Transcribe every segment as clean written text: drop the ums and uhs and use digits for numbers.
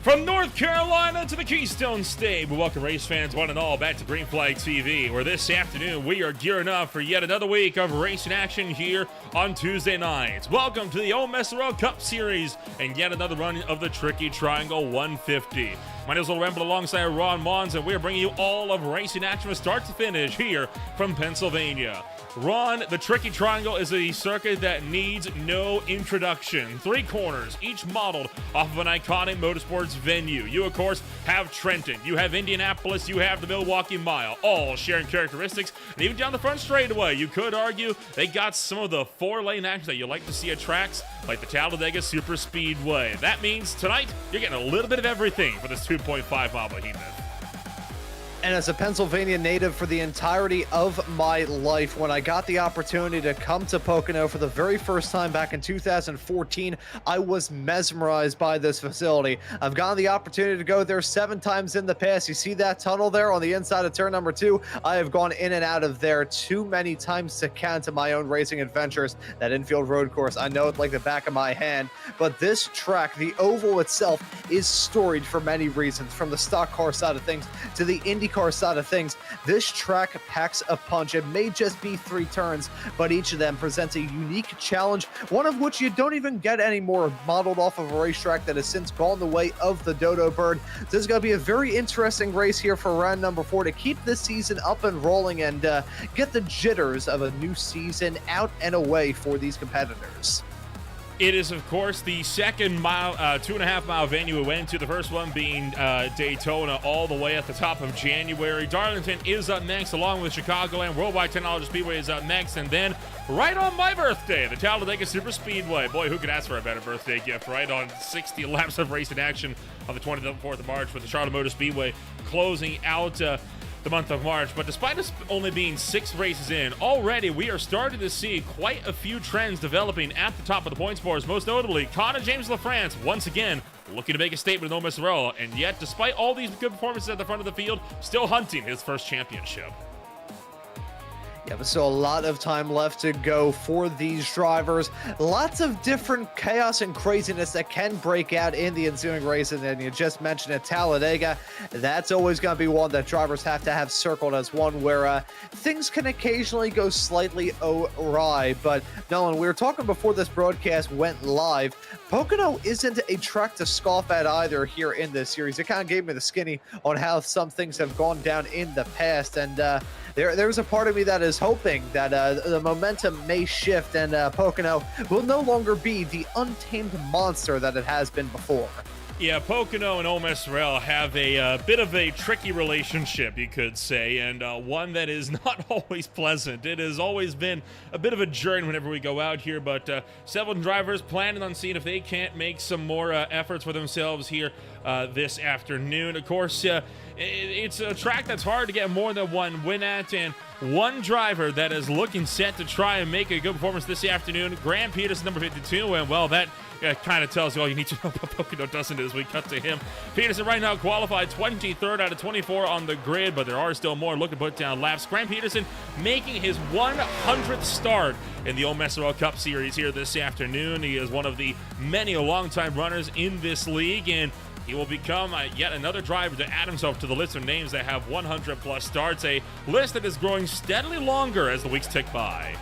From North Carolina to the Keystone State, we welcome race fans one and all back to Green Flag TV, where this afternoon we are gearing up for yet another week of racing action here on Tuesday nights. Welcome to the OMSRL Cup Series and yet another run of the Tricky Triangle 150. My name is Will Remble alongside Ron Mons, and we are bringing you all of racing action from start to finish here from Pennsylvania. Ron, the Tricky Triangle is a circuit that needs no introduction. 3 corners, each modeled off of an iconic motorsports venue. You, of course, have Trenton, you have Indianapolis, you have the Milwaukee Mile, all sharing characteristics. And even down the front straightaway, you could argue they got some of the 4-lane action that you like to see at tracks like the Talladega Super Speedway. That means tonight, you're getting a little bit of everything for this 2.5 mile behemoth. And as a Pennsylvania native for the entirety of my life, when I got the opportunity to come to Pocono for the very first time back in 2014, I was mesmerized by this facility. I've gotten the opportunity to go there 7 times in the past. You see that tunnel there on the inside of turn number 2? I have gone in and out of there too many times to count in my own racing adventures. That infield road course, I know it like the back of my hand. But this track, the oval itself, is storied for many reasons, from the stock car side of things to the Indy car side of things. This track packs a punch. It may just be 3 turns, but each of them presents a unique challenge, one of which you don't even get anymore, modeled off of a racetrack that has since gone the way of the Dodo Bird. This is going to be a very interesting race here for round number 4 to keep this season up and rolling and get the jitters of a new season out and away for these competitors. It is, of course, the second mile, 2.5 mile venue we went to. The first one being Daytona, all the way at the top of January. Darlington is up next, along with Chicagoland. Worldwide Technology Speedway is up next. And then, right on my birthday, the Talladega Super Speedway. Boy, who could ask for a better birthday gift, right? On 60 laps of racing action on the 24th of March with the Charlotte Motor Speedway closing out the month of March. But despite us only being 6 races in, already we are starting to see quite a few trends developing at the top of the points boards. Most notably, Connor James LaFrance once again looking to make a statement in OMSRL, and yet despite all these good performances at the front of the field, still hunting his first championship. Yeah, but so a lot of time left to go for these drivers. Lots of different chaos and craziness that can break out in the ensuing races. And you just mentioned it, Talladega. That's always going to be one that drivers have to have circled as one where things can occasionally go slightly awry. But Nolan, we were talking before this broadcast went live. Pocono isn't a track to scoff at either here in this series. It kind of gave me the skinny on how some things have gone down in the past. And there's a part of me that is hoping that the momentum may shift and Pocono will no longer be the untamed monster that it has been before. Yeah, Pocono and OMSRL have a bit of a tricky relationship, you could say, and one that is not always pleasant. It has always been a bit of a journey whenever we go out here, but several drivers planning on seeing if they can't make some more efforts for themselves here this afternoon. Of course, it's a track that's hard to get more than one win at, and one driver that is looking set to try and make a good performance this afternoon, Grant Peterson, number 52, and well, that kind of tells you all you need to know about Pocono, doesn't it, as we cut to him. Peterson right now qualified 23rd out of 24 on the grid, but there are still more looking to put down laps. Grant Peterson making his 100th start in the OMSRL Cup Series here this afternoon. He is one of the many longtime runners in this league, and he will become yet another driver to add himself to the list of names that have 100-plus starts, a list that is growing steadily longer as the weeks tick by.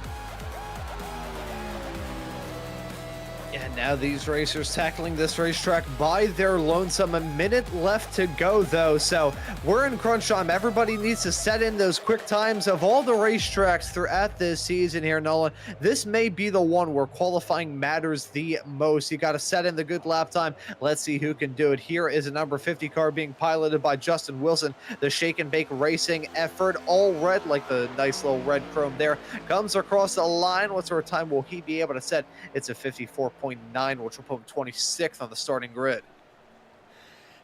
And now these racers tackling this racetrack by their lonesome. A minute left to go, though, so we're in crunch time. Everybody needs to set in those quick times of all the racetracks throughout this season here, Nolan. This may be the one where qualifying matters the most. You got to set in the good lap time. Let's see who can do it. Here is a number 50 car being piloted by Justin Wilson. The shake and bake racing effort, all red, like the nice little red chrome there, comes across the line. What sort of time will he be able to set? It's a 54.9, which will put him 26th on the starting grid.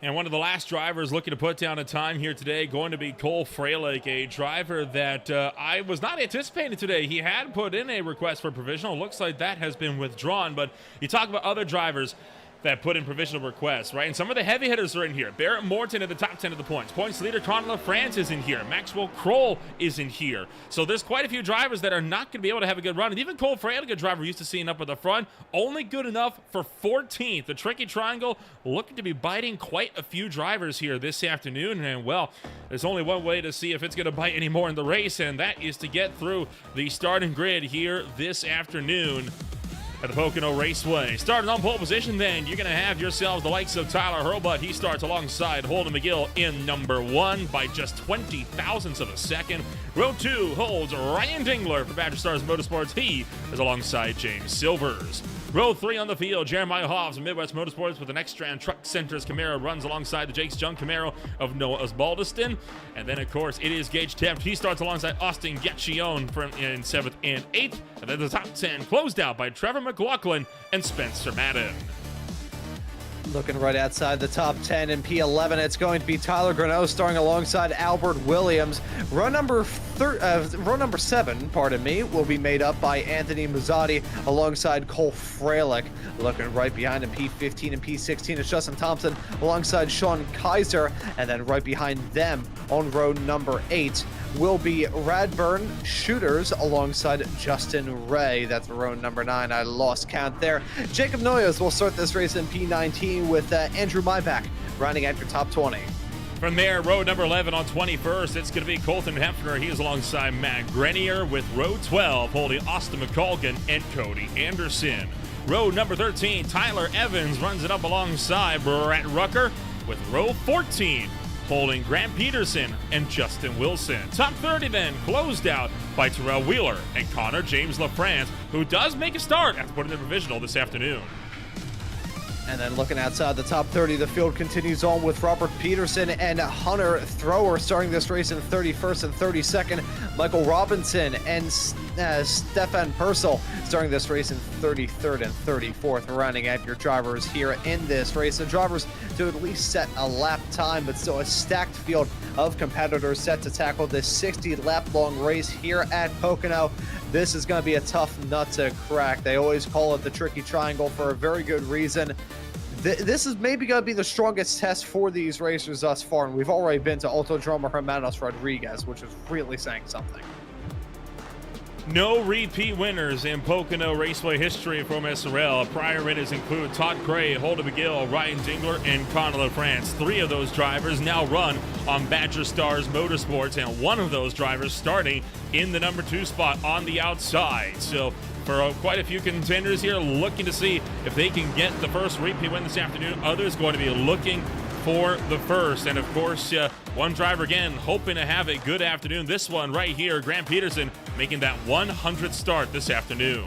And one of the last drivers looking to put down a time here today going to be Cole Freilich, a driver that I was not anticipating today. He had put in a request for provisional. Looks like that has been withdrawn, but you talk about other drivers that put in provisional requests, right? And some of the heavy hitters are in here. Barrett Morton in the top 10 of the points. Points leader Conor LaFrance is in here. Maxwell Kroll is in here. So there's quite a few drivers that are not going to be able to have a good run. And even Cole Frey, a good driver used to seeing up at the front, only good enough for 14th. The tricky triangle looking to be biting quite a few drivers here this afternoon. And, well, there's only one way to see if it's going to bite any more in the race, and that is to get through the starting grid here this afternoon at the Pocono Raceway. Starting on pole position, then, you're going to have yourselves the likes of Tyler Hurlbut. He starts alongside Holden McGill in number 1 by just 20 thousandths of a second. Row 2 holds Ryan Dingler for Badger Stars Motorsports. He is alongside James Silvers. Row 3 on the field, Jeremiah Hobbs of Midwest Motorsports with the Next Strand Truck Center's Camaro runs alongside the Jake's Junk Camaro of Noah Osbaldiston. And then, of course, it is Gage Tempt. He starts alongside Austin Getchione in 7th and 8th. And then the top 10 closed out by Trevor McLaughlin and Spencer Madden. Looking right outside the top 10 in P11, it's going to be Tyler Greneau starring alongside Albert Williams. Row number 7, pardon me, will be made up by Anthony Muzzotti alongside Cole Freilich. Looking right behind him, P15 and P16 is Justin Thompson alongside Sean Kaiser. And then right behind them on row number 8 will be Radburn Shooters alongside Justin Ray. That's row number 9. I lost count there. Jacob Noyes will start this race in P19 with Andrew Myback rounding out your top 20. From there, row number 11 on 21st, it's going to be Colton Hefner. He is alongside Matt Grenier with row 12 holding Austin McColgan and Cody Anderson. Row number 13, Tyler Evans runs it up alongside Brett Rucker with row 14 holding Grant Peterson and Justin Wilson. Top 30 then closed out by Terrell Wheeler and Connor James LaFrance, who does make a start after putting the provisional this afternoon. And then looking outside the top 30, the field continues on with Robert Peterson and Hunter Thrower starting this race in 31st and 32nd. Michael Robinson and Stefan Purcell starting this race in 33rd and 34th, rounding out your drivers here in this race. The drivers to at least set a lap time, but still a stacked field of competitors set to tackle this 60-lap-long race here at Pocono. This is going to be a tough nut to crack. They always call it the tricky triangle for a very good reason. This is maybe going to be the strongest test for these racers thus far, and we've already been to Autodromo Hermanos Rodriguez, which is really saying something. No repeat winners in Pocono Raceway history from OMSRL. Prior winners include Todd Gray, Holden McGill, Ryan Dingler, and Conor LaFrance. 3 of those drivers now run on Badger Stars Motorsports, and 1 of those drivers starting in the number 2 spot on the outside. So for quite a few contenders here, looking to see if they can get the first repeat win this afternoon. Others going to be looking for the first. And of course, one driver again hoping to have a good afternoon. This one right here, Grant Peterson, making that 100th start this afternoon.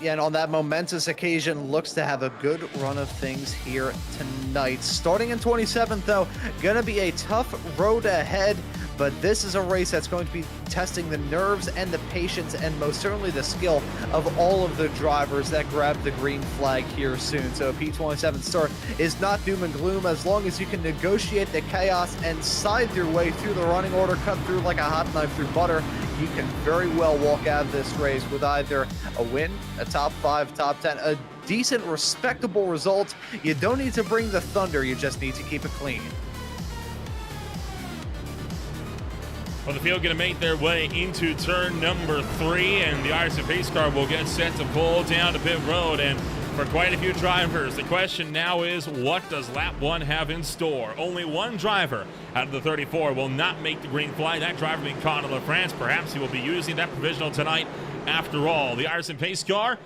Yeah, and on that momentous occasion, looks to have a good run of things here tonight. Starting in 27th, though, going to be a tough road ahead, but this is a race that's going to be testing the nerves and the patience and most certainly the skill of all of the drivers that grab the green flag here soon. So a P27 start is not doom and gloom as long as you can negotiate the chaos and scythe your way through the running order, cut through like a hot knife through butter. You can very well walk out of this race with either a win, a top 5, top 10, a decent, respectable result. You don't need to bring the thunder, you just need to keep it clean. Well, the field going to make their way into turn number 3, and the IRC pace car will get set to pull down to pit road. And for quite a few drivers, the question now is, what does lap 1 have in store? Only one driver out of the 34 will not make the green flag. That driver being Conor LaFrance. Perhaps he will be using that provisional tonight after all. The IRC pace car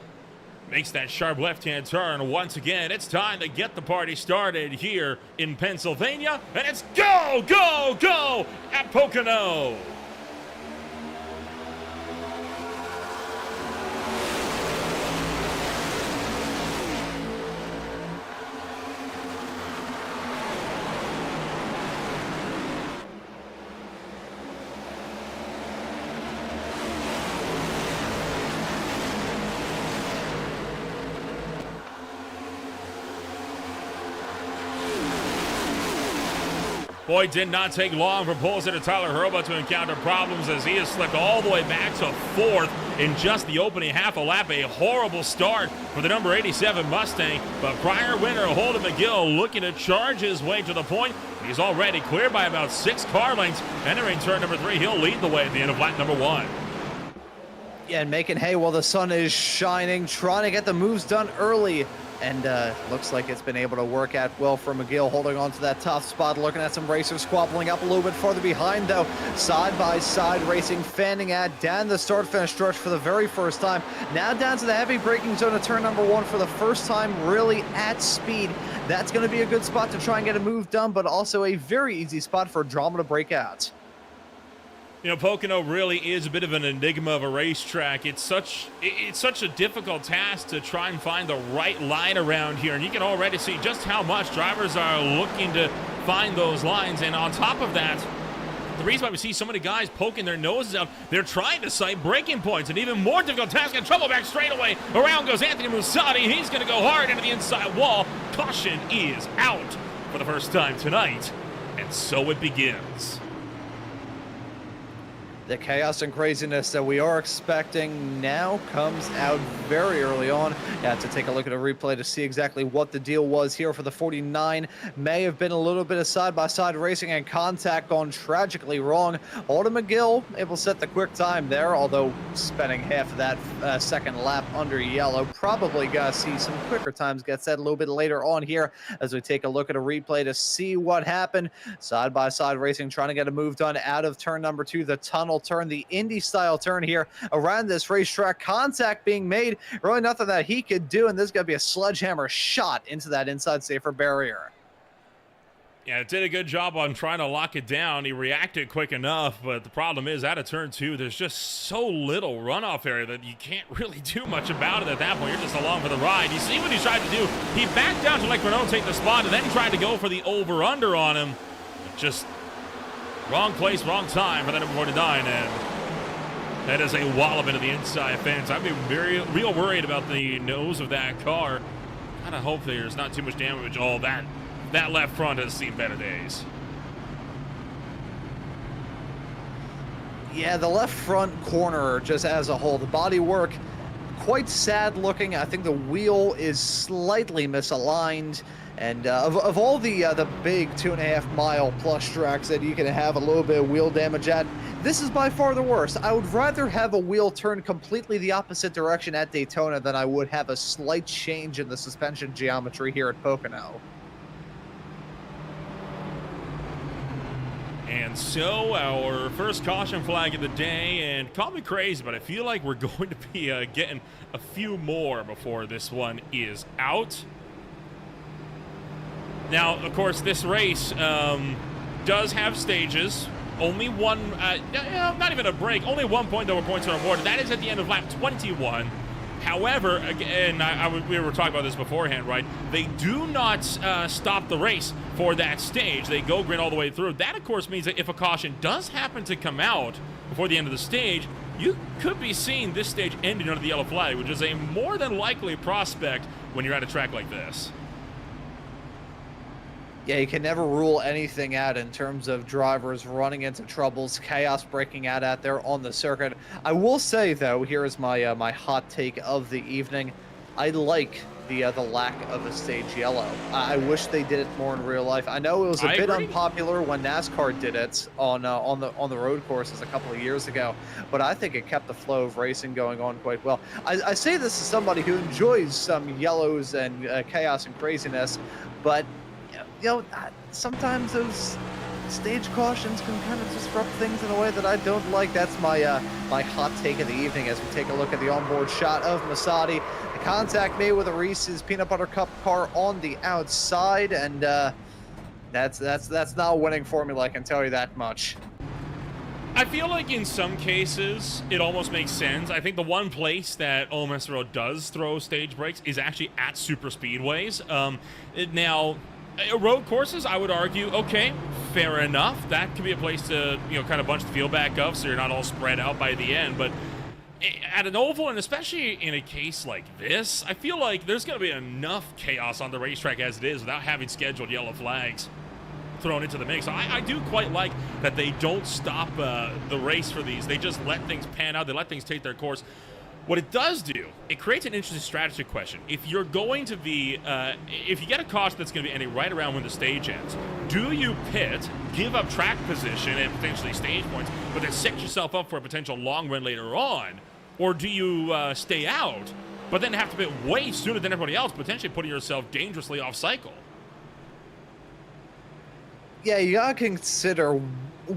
makes that sharp left-hand turn once again. It's time to get the party started here in Pennsylvania, and it's go, go, go at Pocono. Boy, did not take long for pole sitter Tyler Herba to encounter problems as he has slipped all the way back to 4th in just the opening half a lap. A horrible start for the number 87 Mustang, but prior winner Holden McGill looking to charge his way to the point. He's already cleared by about 6 car lengths. Entering turn number 3, he'll lead the way at the end of lap number 1. Yeah, and making hay while the sun is shining, trying to get the moves done early. And looks like it's been able to work out well for McGill, holding on to that tough spot, looking at some racers squabbling up a little bit farther behind, though. Side-by-side racing, fanning at down the start-finish stretch for the very first time. Now down to the heavy braking zone of turn number 1 for the first time really at speed. That's going to be a good spot to try and get a move done, but also a very easy spot for drama to break out. You know, Pocono really is a bit of an enigma of a racetrack. It's such a difficult task to try and find the right line around here, and you can already see just how much drivers are looking to find those lines. And on top of that, the reason why we see so many guys poking their noses out, they're trying to cite braking points. An even more difficult task, and trouble back straightaway. Around goes Anthony Musatti. He's going to go hard into the inside wall. Caution is out for the first time tonight, and so it begins. The chaos and craziness that we are expecting now comes out very early on. You have to take a look at a replay to see exactly what the deal was here for the 49. May have been a little bit of side-by-side racing and contact gone tragically wrong. Holden McGill able to set the quick time there, although spending half of that second lap under yellow. Probably going to see some quicker times get set a little bit later on here as we take a look at a replay to see what happened. Side-by-side racing, trying to get a move done out of turn number 2, the tunnel turn, the Indy style turn here around this racetrack. Contact being made, really nothing that he could do, and this is going to be a sledgehammer shot into that inside safer barrier. Yeah, it did a good job on trying to lock it down. He reacted quick enough, but the problem is out of turn 2, there's just so little runoff area that you can't really do much about it at that point. You're just along for the ride. You see what he tried to do. He backed down to let Renault take the spot and then tried to go for the over-under on him. Just wrong place, wrong time for that number 49, and that is a wallop into the inside fence. I'd be real worried about the nose of that car. Kind of hope there's not too much damage. Oh, that left front has seen better days. Yeah, the left front corner just as a whole, the bodywork quite sad looking. I think the wheel is slightly misaligned. And of all the big 2.5 mile plus tracks that you can have a little bit of wheel damage at, this is by far the worst. I would rather have a wheel turn completely the opposite direction at Daytona than I would have a slight change in the suspension geometry here at Pocono. And so our first caution flag of the day, and call me crazy, but I feel like we're going to be getting a few more before this one is out. Now, of course, this race does have stages. Only one, not even a break, only 1 point though where points are awarded. That is at the end of lap 21. However, again, we were talking about this beforehand, right? They do not stop the race for that stage. They go green all the way through. That, of course, means that if a caution does happen to come out before the end of the stage, you could be seeing this stage ending under the yellow flag, which is a more than likely prospect when you're at a track like this. Yeah, you can never rule anything out in terms of drivers running into troubles, chaos breaking out there on the circuit. I will say, though, here is my my hot take of the evening. I like the lack of a stage yellow. I wish they did it more in real life. I know it was a bit unpopular when NASCAR did it on the road courses a couple of years ago, but I think it kept the flow of racing going on quite well. I say this as somebody who enjoys some yellows and chaos and craziness, but you know, sometimes those stage cautions can kind of disrupt things in a way that I don't like. That's my my hot take of the evening as we take a look at the onboard shot of Musatti. The contact made with a Reese's Peanut Butter Cup car on the outside, and that's not a winning formula, I can tell you that much. I feel like in some cases it almost makes sense. I think the one place that OMSRL does throw stage breaks is actually at super speedways. Now, road courses, I would argue, okay, fair enough. That could be a place to, you know, kind of bunch the field back up so you're not all spread out by the end. But at an oval, and especially in a case like this, I feel like there's going to be enough chaos on the racetrack as it is without having scheduled yellow flags. thrown into the mix. I do quite like that they don't stop the race for these. They just let things pan out. They let things take their course. What it does do, it creates an interesting strategy question. If you're going to be, if you get a caution that's going to be ending right around when the stage ends, do you pit, give up track position and potentially stage points, but then set yourself up for a potential long run later on? Or do you stay out, but then have to pit way sooner than everybody else, potentially putting yourself dangerously off cycle? Yeah, you gotta consider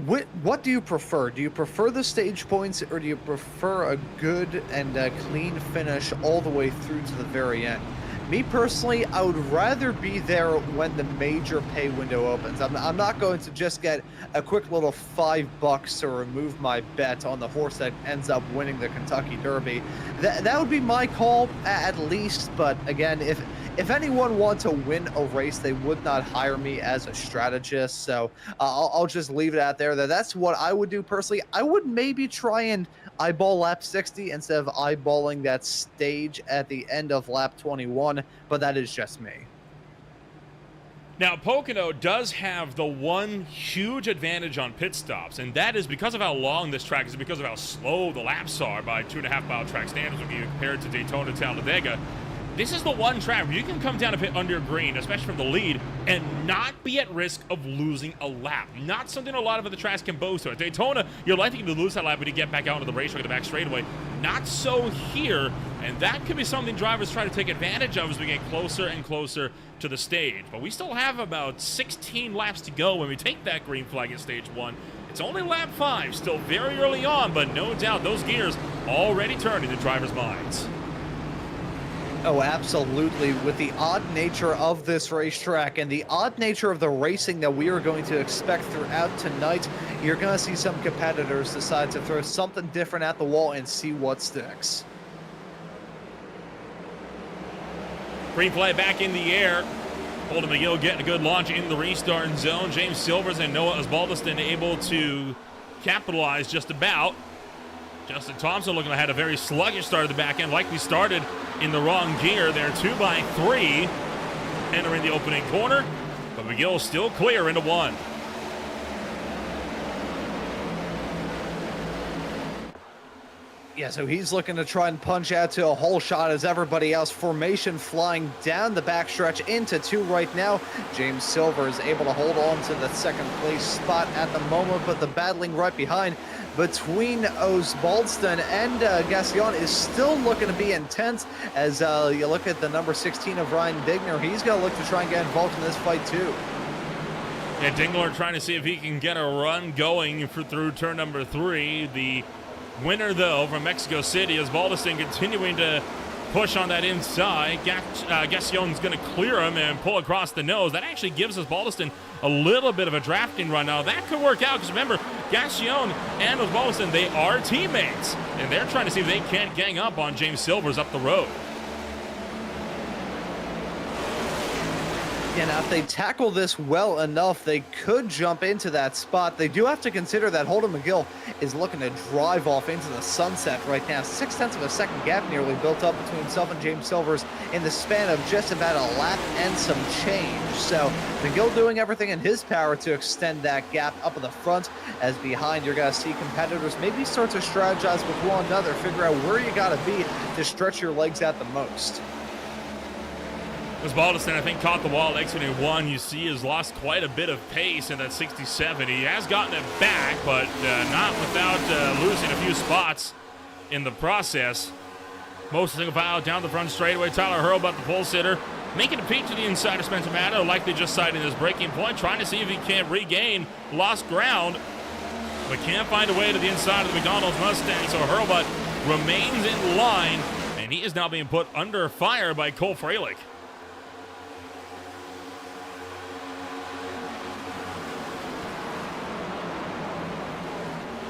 what do you prefer? Do you prefer the stage points, or do you prefer a good and clean finish all the way through to the very end? Me personally, I would rather be there when the major pay window opens. I'm not going to just get a quick little $5 to remove my bet on the horse that ends up winning the Kentucky Derby. That would be my call at least. But again, if anyone wanted to win a race, they would not hire me as a strategist. So I'll just leave it out there. That's what I would do personally. I would maybe try and eyeball lap 60 instead of eyeballing that stage at the end of lap 21, but that is just me. Now, Pocono does have the one huge advantage on pit stops, and that is because of how long this track is, because of how slow the laps are by 2.5 mile track standards when you compare it to Daytona Talladega. This is the one track where you can come down a pit under green, especially from the lead, and not be at risk of losing a lap. Not something a lot of other tracks can boast of. At Daytona, you're likely to lose that lap when you get back out into the racetrack at the back straightaway. Not so here, and that could be something drivers try to take advantage of as we get closer and closer to the stage. But we still have about 16 laps to go when we take that green flag at stage 1. It's only lap 5, still very early on, but no doubt those gears already turning in the drivers' minds. Oh, absolutely. With the odd nature of this racetrack and the odd nature of the racing that we are going to expect throughout tonight, you're going to see some competitors decide to throw something different at the wall and see what sticks. Green flag back in the air. Holden McGill getting a good launch in the restart zone. James Silvers and Noah Osbaldiston able to capitalize just about. Justin Thompson looking like had a very sluggish start at the back end, likely started in the wrong gear. They're 2 by 3 entering the opening corner, but McGill still clear into 1. Yeah, so he's looking to try and punch out to a whole shot as everybody else. Formation flying down the backstretch into 2 right now. James Silver is able to hold on to the second place spot at the moment, but the battling right behind between Osbaldiston and Gassion is still looking to be intense as you look at the number 16 of Ryan Digner. He's going to look to try and get involved in this fight too. Yeah, Dingler trying to see if he can get a run going through turn number 3. The winner, though, from Mexico City is Osbaldiston continuing to push on that inside. Gassion's going to clear him and pull across the nose. That actually gives Osbaldiston a little bit of a drafting run. Now, that could work out because, remember, Gassion and Osbaldiston, they are teammates, and they're trying to see if they can't gang up on James Silvers up the road. Yeah, now if they tackle this well enough, they could jump into that spot. They do have to consider that Holden McGill is looking to drive off into the sunset right now. 0.6 of a second gap nearly built up between himself and James Silvers in the span of just about a lap and some change. So McGill doing everything in his power to extend that gap up in the front, as behind you're going to see competitors maybe start to strategize with one another, figure out where you got to be to stretch your legs out the most. Osbaldiston, I think, caught the wall exiting 1. You see has lost quite a bit of pace in that 67. He has gotten it back, but not without losing a few spots in the process. Most single file down the front straightaway. Tyler Hurlbut, the pole sitter, making a peek to the inside of Spencer Matto, likely just sighting his breaking point, trying to see if he can regain lost ground, but can't find a way to the inside of the McDonald's Mustang, so Hurlbut remains in line, and he is now being put under fire by Cole Freilich.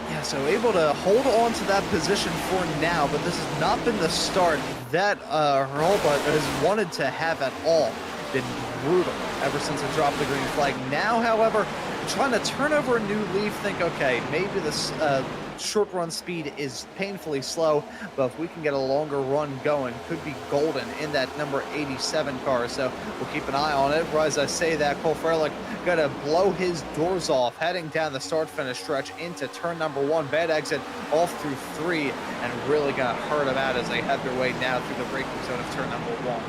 Yeah, so able to hold on to that position for now, but this has not been the start that Hurlbut has wanted to have at all. been brutal ever since it dropped the green flag. Now, however, trying to turn over a new leaf, think, okay, maybe this short run speed is painfully slow, but if we can get a longer run going, could be golden in that number 87 car. So we'll keep an eye on it. As I say that, Cole Freilich gonna blow his doors off, heading down the start-finish stretch into turn number 1. Bad exit off through 3, and really gonna hurt them out as they head their way now through the braking zone of turn number 1.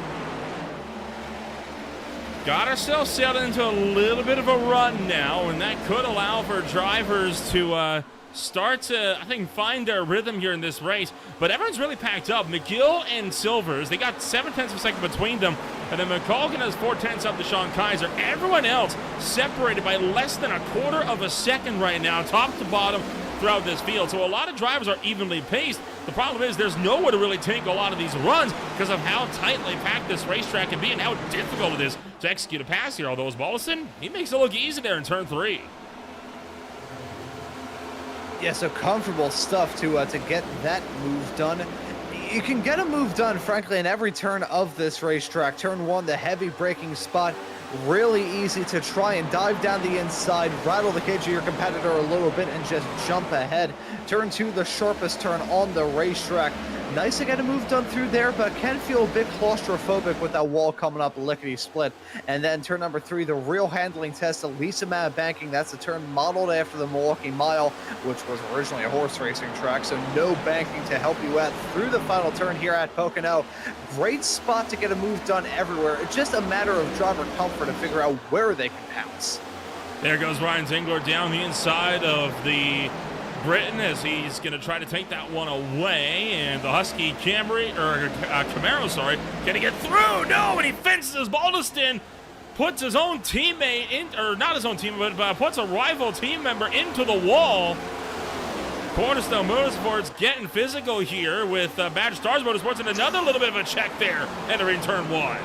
Got ourselves sailed into a little bit of a run now, and that could allow for drivers to start to, I think, find their rhythm here in this race. But everyone's really packed up. McGill and Silvers, they got 7/10 of a second between them. And then McColgan has 4/10 up to Sean Kaiser. Everyone else separated by less than a quarter of a second right now, top to bottom throughout this field. So a lot of drivers are evenly paced. The problem is there's nowhere to really take a lot of these runs because of how tightly packed this racetrack can be and how difficult it is to execute a pass here. Although Osbaldiston, he makes it look easy there in turn 3. Yeah, so comfortable stuff to get that move done. You can get a move done, frankly, in every turn of this racetrack. Turn 1, the heavy braking spot, really easy to try and dive down the inside, rattle the cage of your competitor a little bit, and just jump ahead. Turn 2, the sharpest turn on the racetrack. Nice to get a move done through there, but can feel a bit claustrophobic with that wall coming up lickety-split. And then turn number 3, the real handling test, the least amount of banking. That's a turn modeled after the Milwaukee Mile, which was originally a horse racing track, so no banking to help you out through the final turn here at Pocono. Great spot to get a move done everywhere. It's just a matter of driver comfort to figure out where they can pounce. There goes Ryan Zingler down the inside of the Britain as he's going to try to take that one away, and the Husky Camaro, going to get through. No, and he fences Osbaldiston, puts his own teammate in, or not his own teammate, but puts a rival team member into the wall. Cornerstone Motorsports getting physical here with Badger Stars Motorsports, and another little bit of a check there entering turn 1.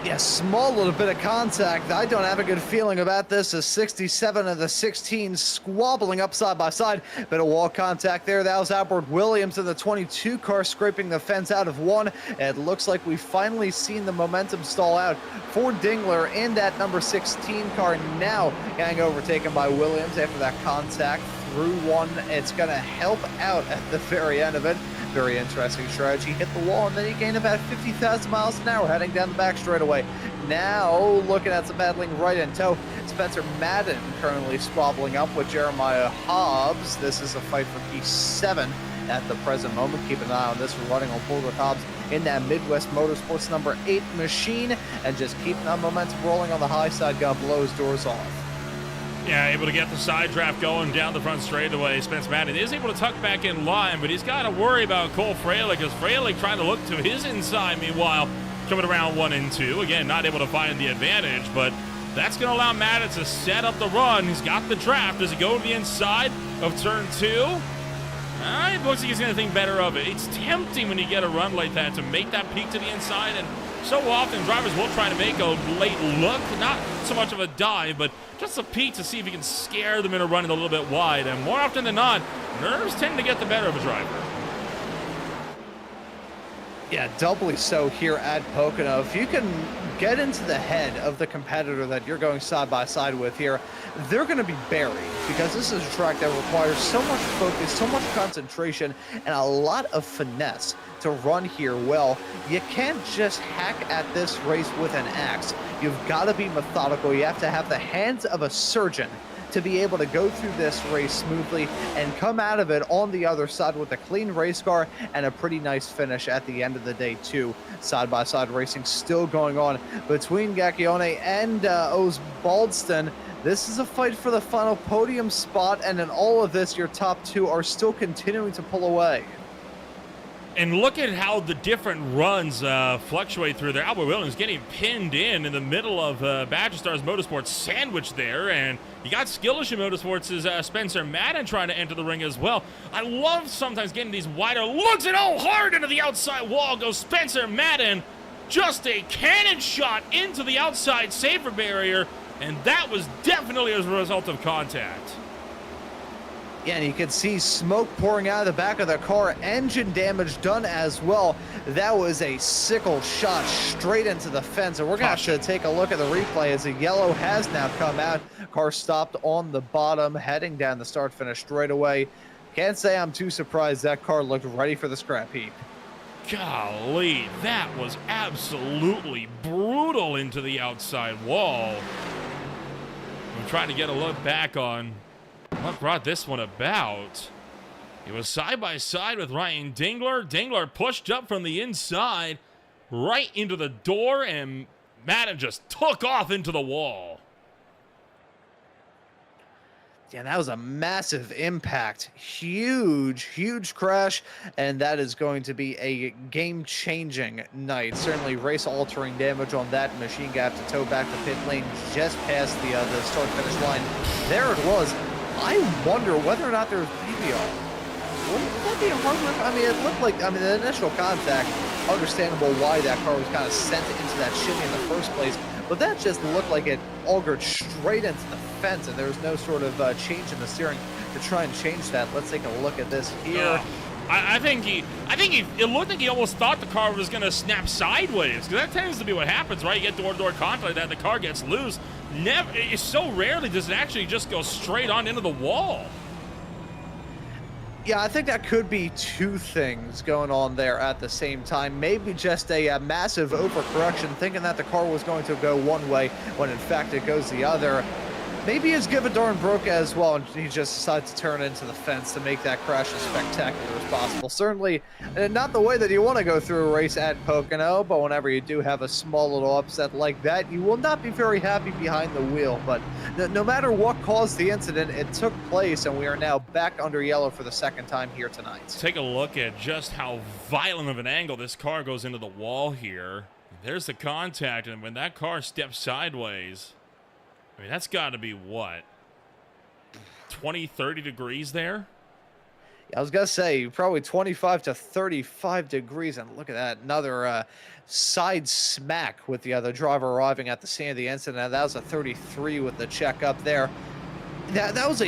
Yeah, small little bit of contact. I don't have a good feeling about this. A 67 and the 16 squabbling up side by side. Bit of wall contact there. That was Albert Williams in the 22 car scraping the fence out of 1. It looks like we've finally seen the momentum stall out for Dingler in that number 16 car. Now getting overtaken by Williams after that contact through 1. It's going to help out at the very end of it. Very interesting strategy. Hit the wall, and then he gained about 50,000 miles an hour heading down the back straightaway. Now, looking at some battling right in tow. Spencer Madden currently squabbling up with Jeremiah Hobbs. This is a fight for P7 at the present moment. Keep an eye on this. We're running on Bulldog Hobbs in that Midwest Motorsports number 8 machine, and just keeping that momentum rolling on the high side. Gonna blow his doors off. Yeah, able to get the side draft going down the front straightaway. Spence Madden is able to tuck back in line, but he's got to worry about Cole Freilich, because Freilich trying to look to his inside, meanwhile, coming around 1 and 2. Again, not able to find the advantage, but that's going to allow Madden to set up the run. He's got the draft. Does he go to the inside of turn 2? It looks like he's going to think better of it. It's tempting when you get a run like that to make that peek to the inside, and so often drivers will try to make a late look, not so much of a dive, but just a peek to see if you can scare them into running a little bit wide. And more often than not, nerves tend to get the better of a driver. Yeah, doubly so here at Pocono. If you can get into the head of the competitor that you're going side by side with here, they're going to be buried, because this is a track that requires so much focus, so much concentration, and a lot of finesse to run here well. You can't just hack at this race with an axe. You've got to be methodical. You have to have the hands of a surgeon to be able to go through this race smoothly and come out of it on the other side with a clean race car and a pretty nice finish at the end of the day too. Side-by-side racing still going on between Gacchione and Osbaldiston. This is a fight for the final podium spot, and in all of this, your top 2 are still continuing to pull away. And look at how the different runs fluctuate through there. Albert Williams getting pinned in the middle of Badger Stars Motorsports sandwich there. And you got Skillish Motorsports' Spencer Madden trying to enter the ring as well. I love sometimes getting these wider looks, and hard into the outside wall goes Spencer Madden. Just a cannon shot into the outside safer barrier. And that was definitely as a result of contact. Yeah, and you can see smoke pouring out of the back of the car, engine damage done as well. That was a sickle shot straight into the fence, and we're going to have to take a look at the replay as the yellow has now come out. Car stopped on the bottom, heading down the start-finish straightaway. Can't say I'm too surprised that car looked ready for the scrap heap. Golly, that was absolutely brutal into the outside wall. I'm trying to get a look back on what brought this one about. It was side by side with Ryan Dingler. Dingler pushed up from the inside right into the door, and Madden just took off into the wall. Yeah, that was a massive impact. Huge crash, and that is going to be a game-changing night. Certainly race-altering damage on that machine gap to tow back the pit lane just past the start-finish line. There it was. I wonder whether or not there's maybe wouldn't that be a hard look? I mean, it looked like, the initial contact, understandable why that car was kind of sent into that shimmy in the first place, but that just looked like it augured straight into the fence, and there was no sort of change in the steering to try and change that. Let's take a look at this here. I think it looked like he almost thought the car was going to snap sideways, because that tends to be what happens, right? You get door-to-door contact like that, the car gets loose. It's so rarely does it actually just go straight on into the wall. Yeah, I think that could be two things going on there at the same time. Maybe just a massive overcorrection, thinking that the car was going to go one way when in fact it goes the other. Maybe his give a darn broke as well, and he just decided to turn into the fence to make that crash as spectacular as possible. Certainly not the way that you want to go through a race at Pocono, but whenever you do have a small little upset like that, you will not be very happy behind the wheel. But no matter what caused the incident, it took place, and we are now back under yellow for the second time here tonight. Take a look at just how violent of an angle this car goes into the wall here. There's the contact, and when that car steps sideways, I mean, that's got to be, what, 20, 30 degrees there? Yeah, I was going to say, probably 25 to 35 degrees, and look at that, another side smack with the other driver arriving at the scene of the incident. That was a 33 with the check up there. That was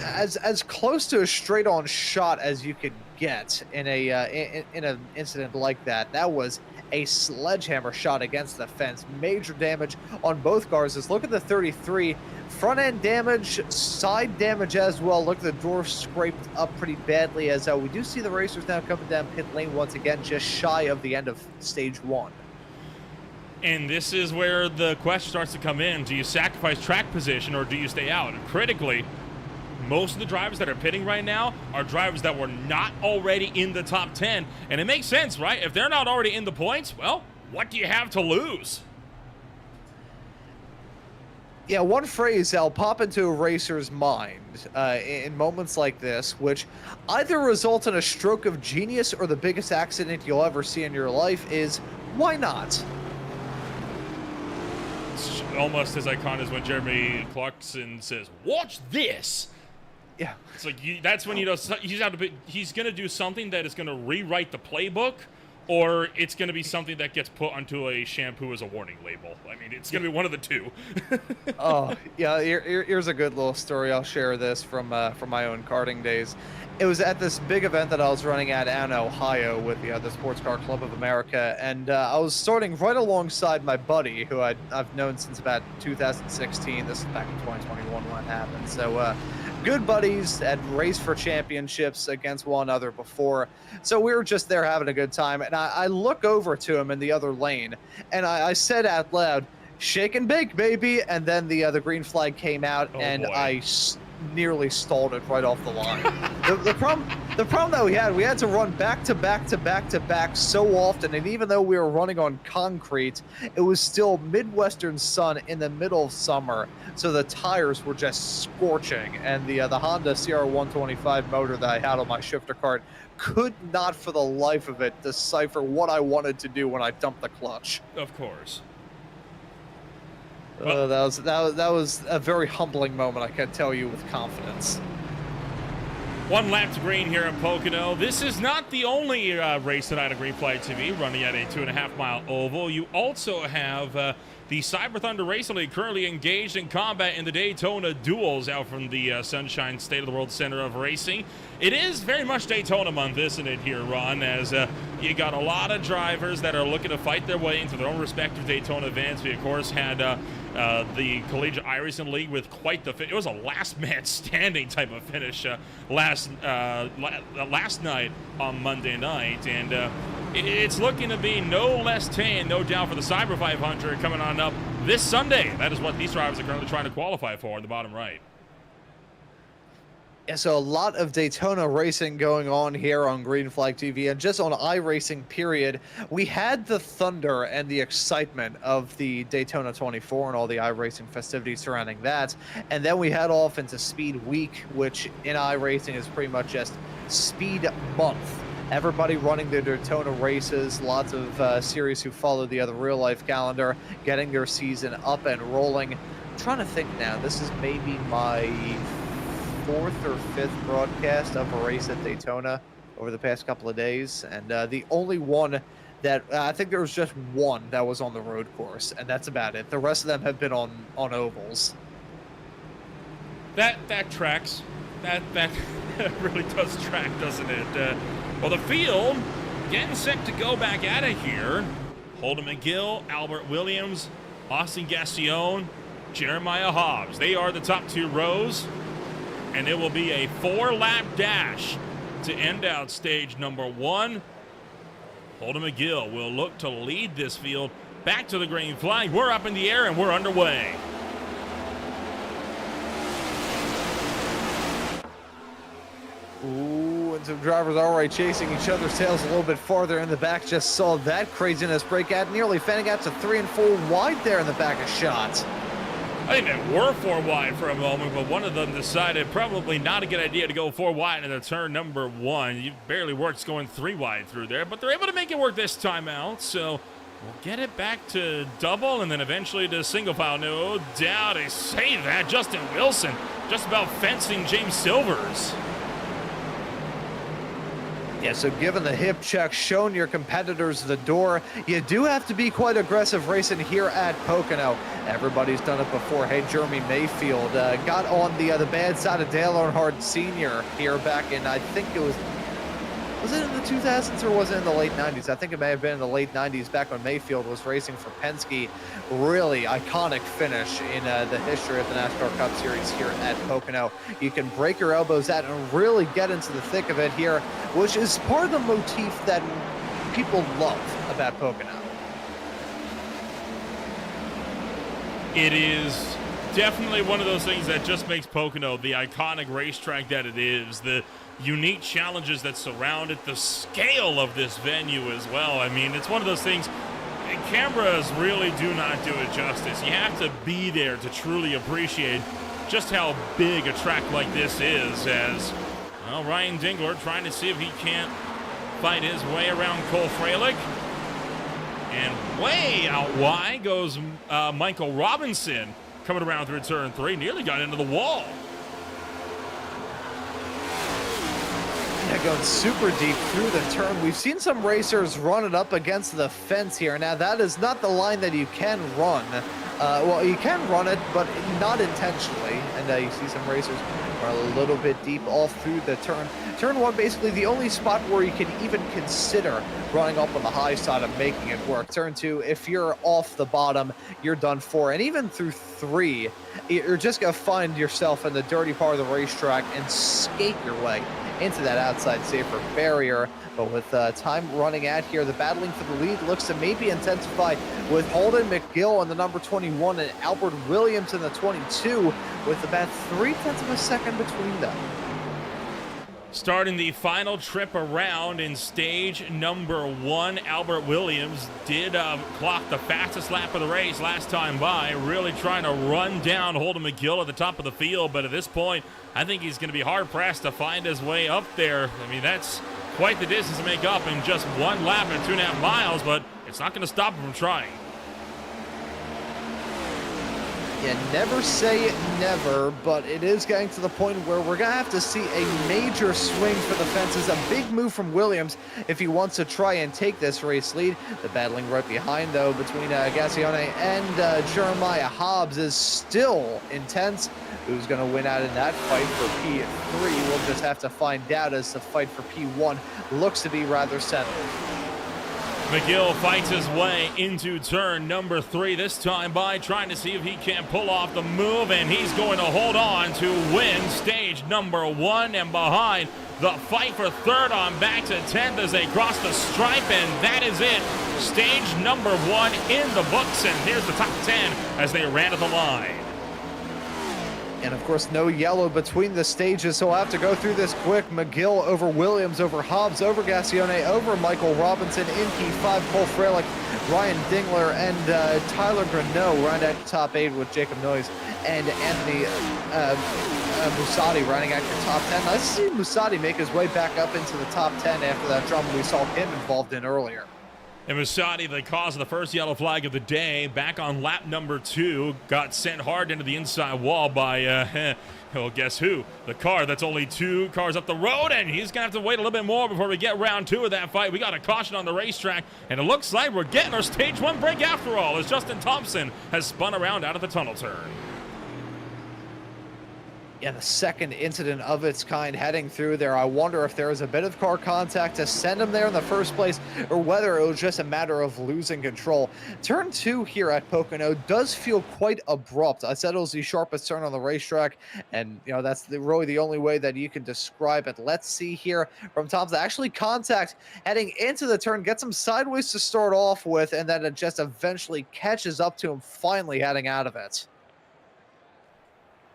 as close to a straight-on shot as you could get in an incident like that. That was a sledgehammer shot against the fence. Major damage on both cars. Just look at the 33. Front end damage, side damage as well. Look, the door scraped up pretty badly as we do see the racers now coming down pit lane once again, just shy of the end of stage one. And this is where the question starts to come in. Do you sacrifice track position or do you stay out? And critically, most of the drivers that are pitting right now are drivers that were not already in the top 10. And it makes sense, right? If they're not already in the points, well, what do you have to lose? Yeah, one phrase that'll pop into a racer's mind in moments like this, which either results in a stroke of genius or the biggest accident you'll ever see in your life, is, why not? It's almost as iconic as when Jeremy Clarkson says, "Watch this." Yeah, it's like that's when you know he's going to do something that is going to rewrite the playbook, or it's going to be something that gets put onto a shampoo as a warning label. I mean, it's going to be one of the two. Oh, yeah. Here's a good little story. I'll share this from my own karting days. It was at this big event that I was running at in Ohio with the Sports Car Club of America, and I was starting right alongside my buddy, who I've known since about 2016. This is back in 2021 when it happened. So, good buddies, had raced for championships against one another before. So we were just there having a good time, and I look over to him in the other lane, and I said out loud, "Shake and bake, baby," and then the green flag came out, and boy. I nearly stalled it right off the line. the problem that we had to run back to back so often, and even though we were running on concrete, it was still Midwestern sun in the middle of summer, so the tires were just scorching, and the Honda CR125 motor that I had on my shifter cart could not for the life of it decipher what I wanted to do when I dumped the clutch. Of course. That was a very humbling moment, I can tell you with confidence. One lap to green here in Pocono. This is not the only race tonight on Green Flag TV running at a 2.5 mile oval. You also have The Cyber Thunder Racing League currently engaged in combat in the Daytona Duels out from the Sunshine State of the World Center of Racing. It is very much Daytona month, isn't it, here, Ron? As you got a lot of drivers that are looking to fight their way into their own respective Daytona events. We, of course, had the Collegiate iRacing League with quite the it was a last man standing type of finish last night on Monday night, and it's looking to be no less tame, no doubt, for the Cyber 500 coming on up this Sunday. That is what these drivers are currently trying to qualify for in the bottom right. Yeah, so a lot of Daytona racing going on here on Green Flag TV, and just on iRacing period. We had the thunder and the excitement of the Daytona 24 and all the iRacing festivities surrounding that, and then we head off into Speed Week, which in iRacing is pretty much just Speed Month. Everybody running their Daytona races, lots of series who follow the other real-life calendar, getting their season up and rolling. I'm trying to think now, this is maybe my fourth or fifth broadcast of a race at Daytona over the past couple of days, and the only one that I think there was just one that was on the road course, and that's about it. The rest of them have been on ovals. That tracks. That really does track, doesn't it? Well, the field getting set to go back at it here. Holden McGill, Albert Williams, Austin Gassion, Jeremiah Hobbs. They are the top two rows, and it will be a 4-lap dash to end out stage number 1. Holden McGill will look to lead this field back to the green flag. We're up in the air and we're underway. Ooh, and some drivers already chasing each other's tails a little bit farther in the back. Just saw that craziness break out, nearly fanning out to 3 and 4 wide there in the back of shots. I think they were 4 wide for a moment, but one of them decided probably not a good idea to go 4 wide in the turn number 1. You barely works going 3 wide through there, but they're able to make it work this time out, so we'll get it back to double and then eventually to single file. No doubt they say that. Justin Wilson just about fencing James Silvers. Yeah, so given the hip check, showing your competitors the door, you do have to be quite aggressive racing here at Pocono. Everybody's done it before. Hey, Jeremy Mayfield got on the bad side of Dale Earnhardt Sr. here back in, I think it was it in the 2000s or was it in the late 90s? I think it may have been in the late 90s, back when Mayfield was racing for Penske. Really iconic finish in the history of the NASCAR Cup Series here at Pocono. You can break your elbows out and really get into the thick of it here, which is part of the motif that people love about Pocono. It is definitely one of those things that just makes Pocono the iconic racetrack that it is. The unique challenges that surround it, the scale of this venue as well. I mean, it's one of those things, cameras really do not do it justice. You have to be there to truly appreciate just how big a track like this is, as well, Ryan Dingler trying to see if he can't fight his way around Cole Freilich. And way out wide goes Michael Robinson, coming around through turn 3, nearly got into the wall. Yeah, going super deep through the turn. We've seen some racers run it up against the fence here. Now, that is not the line that you can run. Well, you can run it, but not intentionally. And you see some racers are a little bit deep off through the turn. Turn 1, basically the only spot where you can even consider running up on the high side and making it work. Turn 2, if you're off the bottom, you're done for. And even through 3, you're just going to find yourself in the dirty part of the racetrack and skate your way into that outside safer barrier. But with time running out here, the battling for the lead looks to maybe intensify with Holden McGill on the number 21 and Albert Williams in the 22, with about 0.3 of a second between them. Starting the final trip around in stage number 1, Albert Williams did clock the fastest lap of the race last time by, really trying to run down Holden McGill at the top of the field. But at this point, I think he's going to be hard-pressed to find his way up there. I mean, that's quite the distance to make up in just 1 lap and 2.5 miles, but it's not going to stop him from trying. Yeah, never say never, but it is getting to the point where we're going to have to see a major swing for the fences. A big move from Williams if he wants to try and take this race lead. The battling right behind, though, between Gassione and Jeremiah Hobbs is still intense. Who's going to win out in that fight for P3? We'll just have to find out, as the fight for P1 looks to be rather settled. McGill fights his way into turn number 3, this time by trying to see if he can pull off the move, and he's going to hold on to win stage number 1. And behind, the fight for third on back to 10th as they cross the stripe, and that is it. Stage number 1 in the books, and here's the top 10 as they ran at the line. And of course, no yellow between the stages, so I'll have to go through this quick. McGill over Williams, over Hobbs, over Gassione, over Michael Robinson, in P5, Cole Freilich, Ryan Dingler, and Tyler Greneau round out the top 8 with Jacob Noyes and Anthony Musati rounding out your top 10. Nice to see Musati make his way back up into the top 10 after that drama we saw him involved in earlier. And Musati, the cause of the first yellow flag of the day, back on lap number 2, got sent hard into the inside wall by, well, guess who? The car that's only 2 cars up the road, and he's going to have to wait a little bit more before we get round 2 of that fight. We got a caution on the racetrack, and it looks like we're getting our stage 1 break after all, as Justin Thompson has spun around out of the tunnel turn. Yeah, the second incident of its kind heading through there. I wonder if there was a bit of car contact to send him there in the first place, or whether it was just a matter of losing control. Turn 2 here at Pocono does feel quite abrupt. I said it was the sharpest turn on the racetrack, and you know that's really the only way that you can describe it. Let's see here from Thompson. Actually, contact heading into the turn, gets him sideways to start off with, and then it just eventually catches up to him, finally heading out of it.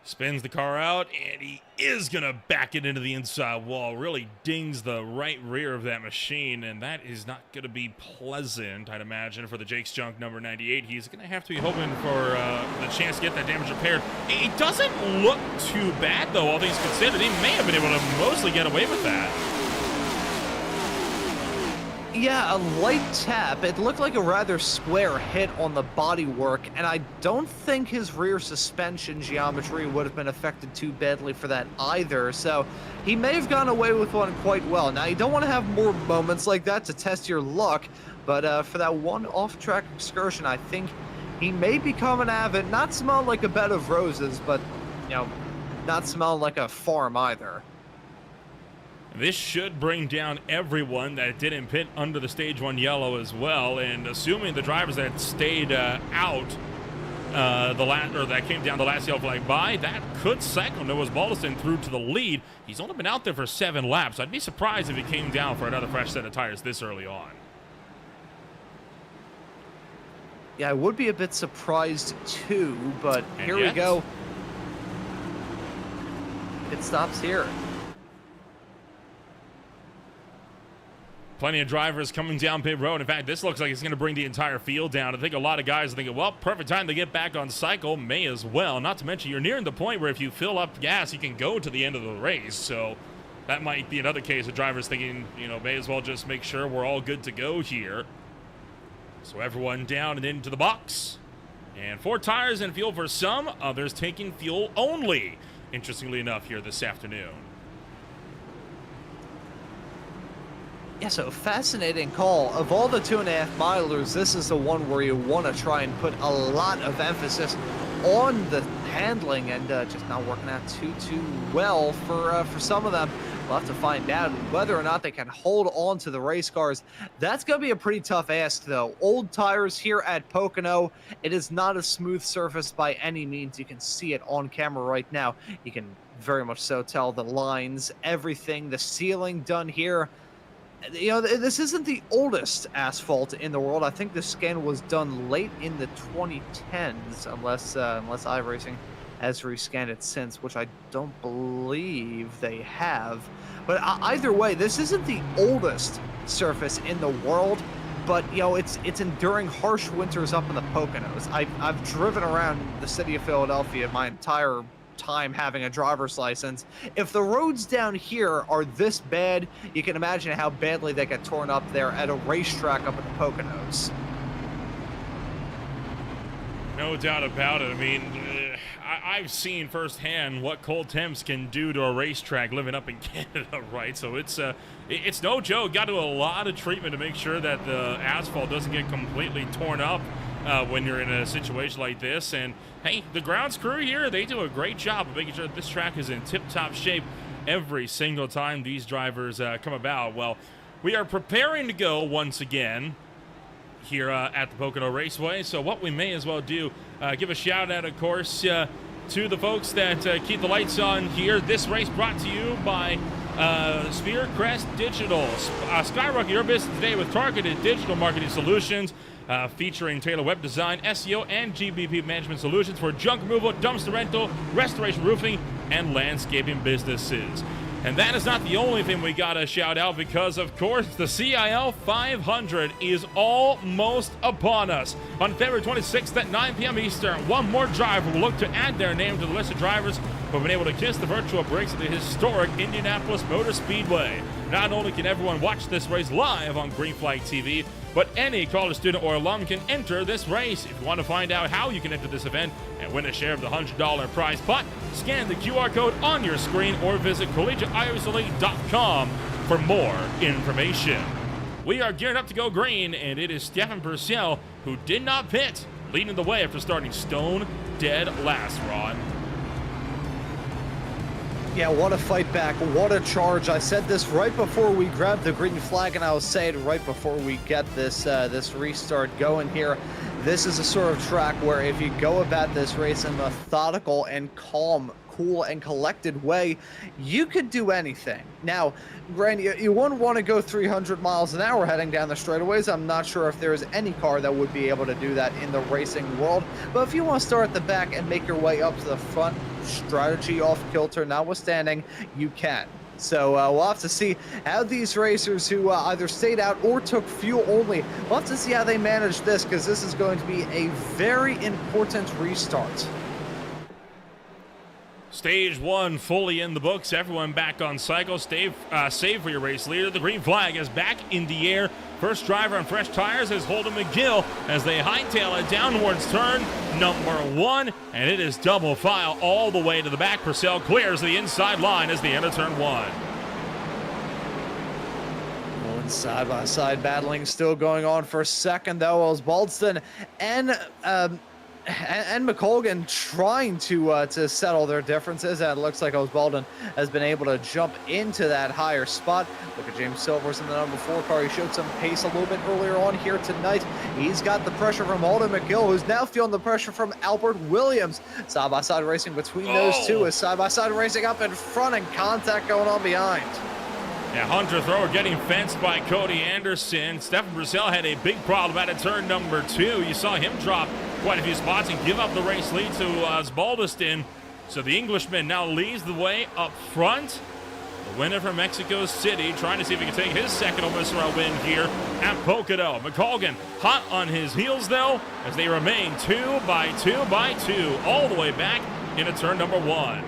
Spins the car out, and he is going to back it into the inside wall. Really dings the right rear of that machine, and that is not going to be pleasant, I'd imagine, for the Jake's Junk number 98. He's going to have to be hoping for the chance to get that damage repaired. It doesn't look too bad, though, all things considered. He may have been able to mostly get away with that. Yeah, a light tap. It looked like a rather square hit on the bodywork, and I don't think his rear suspension geometry would have been affected too badly for that either, so he may have gone away with one quite well. Now, you don't want to have more moments like that to test your luck, but for that one off-track excursion, I think he may be coming out of it, not smelling like a bed of roses, but, you know, not smelling like a farm either. This should bring down everyone that didn't pit under the stage 1 yellow as well, and assuming the drivers that stayed out that came down the last yellow flag by, that could cycle Noah Balderson through to the lead. He's only been out there for 7 laps. I'd be surprised if he came down for another fresh set of tires this early on. Yeah, I would be a bit surprised too, but and here we go. It stops here. Plenty of drivers coming down pit road. In fact, this looks like it's going to bring the entire field down. I think a lot of guys are thinking, well, perfect time to get back on cycle. May as well. Not to mention, you're nearing the point where if you fill up gas, you can go to the end of the race. So that might be another case of drivers thinking, you know, may as well just make sure we're all good to go here. So everyone down and into the box. And 4 tires and fuel for some, others taking fuel only, interestingly enough, here this afternoon. Yeah, so fascinating call. Of all the 2.5 milers, this is the one where you want to try and put a lot of emphasis on the handling, and just not working out too well for some of them. We'll have to find out whether or not they can hold on to the race cars. That's going to be a pretty tough ask, though. Old tires here at Pocono. It is not a smooth surface by any means. You can see it on camera right now. You can very much so tell the lines, everything, the sealing done here. You know, this isn't the oldest asphalt in the world. I think the scan was done late in the 2010s, unless iRacing has rescanned it since, which I don't believe they have. But either way, this isn't the oldest surface in the world, but you know, it's enduring harsh winters up in the Poconos. I've driven around the city of Philadelphia my entire time having a driver's license. If the roads down here are this bad, you can imagine how badly they get torn up there at a racetrack up in the Poconos. No doubt about it. I mean, I've seen firsthand what cold temps can do to a racetrack living up in Canada, right? So it's no joke. Got to do a lot of treatment to make sure that the asphalt doesn't get completely torn up when you're in a situation like this. And hey, the grounds crew here, they do a great job of making sure that this track is in tip-top shape every single time these drivers come about. Well, we are preparing to go once again here at the Pocono Raceway. So what we may as well do, give a shout out, of course, to the folks that keep the lights on here. This race brought to you by Spear Crest Digital. Skyrocket your business today with targeted digital marketing solutions featuring tailored web design, SEO, and GBP management solutions for junk removal, dumpster rental, restoration, roofing, and landscaping businesses. And that is not the only thing we got to shout out, because, of course, the CIL 500 is almost upon us. On February 26th at 9 p.m. Eastern, one more driver will look to add their name to the list of drivers who have been able to kiss the virtual brakes of the historic Indianapolis Motor Speedway. Not only can everyone watch this race live on Green Flag TV, but any college student or alum can enter this race. If you want to find out how you can enter this event and win a share of the $100 prize pot, scan the QR code on your screen or visit collegiateiroselite.com for more information. We are geared up to go green, and it is Stefan Purcell who did not pit, leading the way after starting stone dead last, Ron. Yeah, what a fight back, what a charge. I said this right before we grabbed the green flag, and I'll say it right before we get this this restart going here. This is a sort of track where if you go about this race in a methodical and calm, cool and collected way, you could do anything. Now, granted, you wouldn't want to go 300 miles an hour heading down the straightaways. I'm not sure if there's any car that would be able to do that in the racing world. But if you want to start at the back and make your way up to the front, strategy off kilter notwithstanding, you can. So we'll have to see how these racers who either stayed out or took fuel only, we'll have to see how they manage this, because this is going to be a very important restart. Stage one fully in the books. Everyone back on cycle. Save for your race leader. The green flag is back in the air. First driver on fresh tires is Holden McGill as they hightail it downwards turn number one, and it is double file all the way to the back. Purcell clears the inside line as they enter turn one. Side-by-side battling still going on for a second, though, as Baldston and McColgan trying to settle their differences. And it looks like Osbaldon has been able to jump into that higher spot. Look at James Silvers in the number 4 car. He showed some pace a little bit earlier on here tonight. He's got the pressure from Holden McGill, who's now feeling the pressure from Albert Williams. Side-by-side racing between those two, is side-by-side racing up in front and contact going on behind. Yeah, Hunter Thrower getting fenced by Cody Anderson. Stefan Purcell had a big problem at turn number 2. You saw him drop quite a few spots and give up the race lead to Osbaldiston. So the Englishman now leads the way up front. The winner from Mexico City trying to see if he can take his second OMSRL win here at Pocono. McColgan hot on his heels, though, as they remain 2 by 2 by 2 all the way back into turn number 1.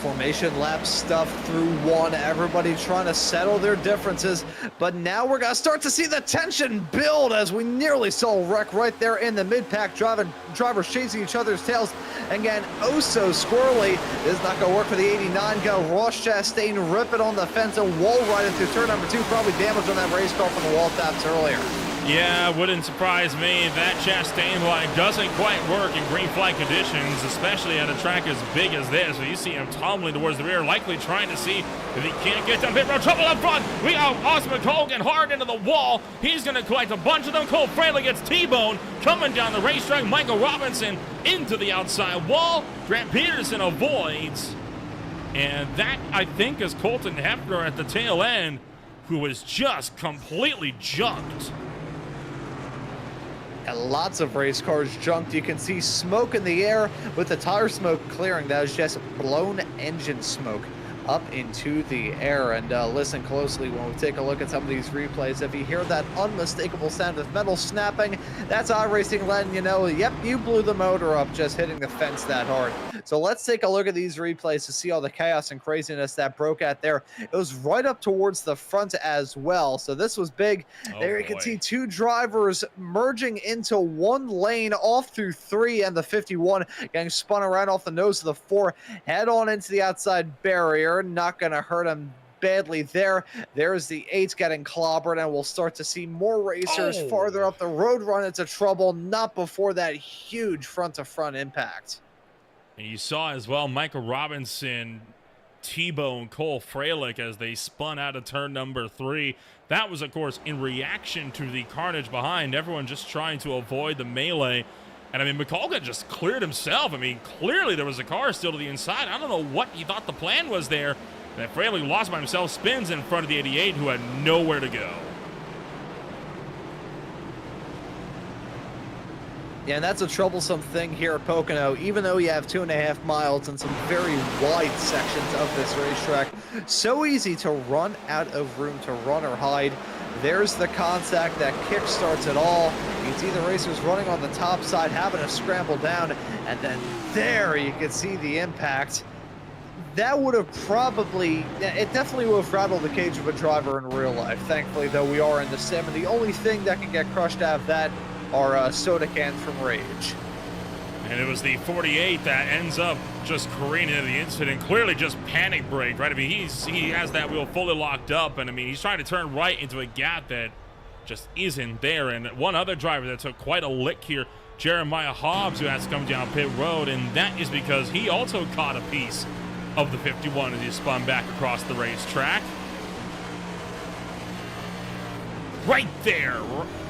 Formation lap stuff through 1. Everybody trying to settle their differences, but now we're gonna start to see the tension build as we nearly saw a wreck right there in the mid-pack. Drivers chasing each other's tails. Again, oh so squirrely. This is not gonna work for the 89 go. Ross Chastain ripping on the fence and wall riding through turn number 2. Probably damage on that race car from the wall taps earlier. Yeah, wouldn't surprise me. That Chastain line doesn't quite work in green flag conditions, especially at a track as big as this. So you see him tumbling towards the rear, likely trying to see if he can't get down pit road. Trouble up front. We got Austin McColgan hard into the wall. He's going to collect a bunch of them. Cole Fraley gets T-bone coming down the racetrack. Michael Robinson into the outside wall. Grant Peterson avoids. And that, I think, is Colton Hefner at the tail end, who was just completely junked. And lots of race cars junked. You can see smoke in the air with the tire smoke clearing. That is just blown engine smoke. up into the air. And listen closely when we take a look at some of these replays. If you hear that unmistakable sound of metal snapping, that's iRacing letting you know, yep, you blew the motor up just hitting the fence that hard. So let's take a look at these replays to see all the chaos and craziness that broke out there. It was right up towards the front as well. So this was big. There you can see two drivers merging into one lane off through 3, and the 51 getting spun around off the nose of the 4, head on into the outside barrier. Not going to hurt him badly there. There's the 8 getting clobbered, and we'll start to see more racers farther up the road run into trouble, not before that huge front-to-front impact. And you saw as well Michael Robinson T-bone Cole Freilich as they spun out of turn number 3. That was, of course, in reaction to the carnage behind. Everyone just trying to avoid the melee. And, I mean, Mikulka just cleared himself. I mean, clearly there was a car still to the inside. I don't know what he thought the plan was there. That Freilich lost by himself, spins in front of the 88, who had nowhere to go. Yeah, and that's a troublesome thing here at Pocono. Even though you have 2.5 miles and some very wide sections of this racetrack, so easy to run out of room to run or hide. There's the contact that kickstarts it all. You can see the racers running on the top side, having to scramble down, and then there you can see the impact. That would have it definitely would have rattled the cage of a driver in real life. Thankfully, though, we are in the sim, and the only thing that can get crushed out of that are soda cans from rage. And it was the 48 that ends up just careening into the incident. Clearly just panic brake, right? I mean, he has that wheel fully locked up, and I mean, he's trying to turn right into a gap that just isn't there. And one other driver that took quite a lick here, Jeremiah Hobbs, who has to come down pit road, and that is because he also caught a piece of the 51 as he spun back across the racetrack. Right there,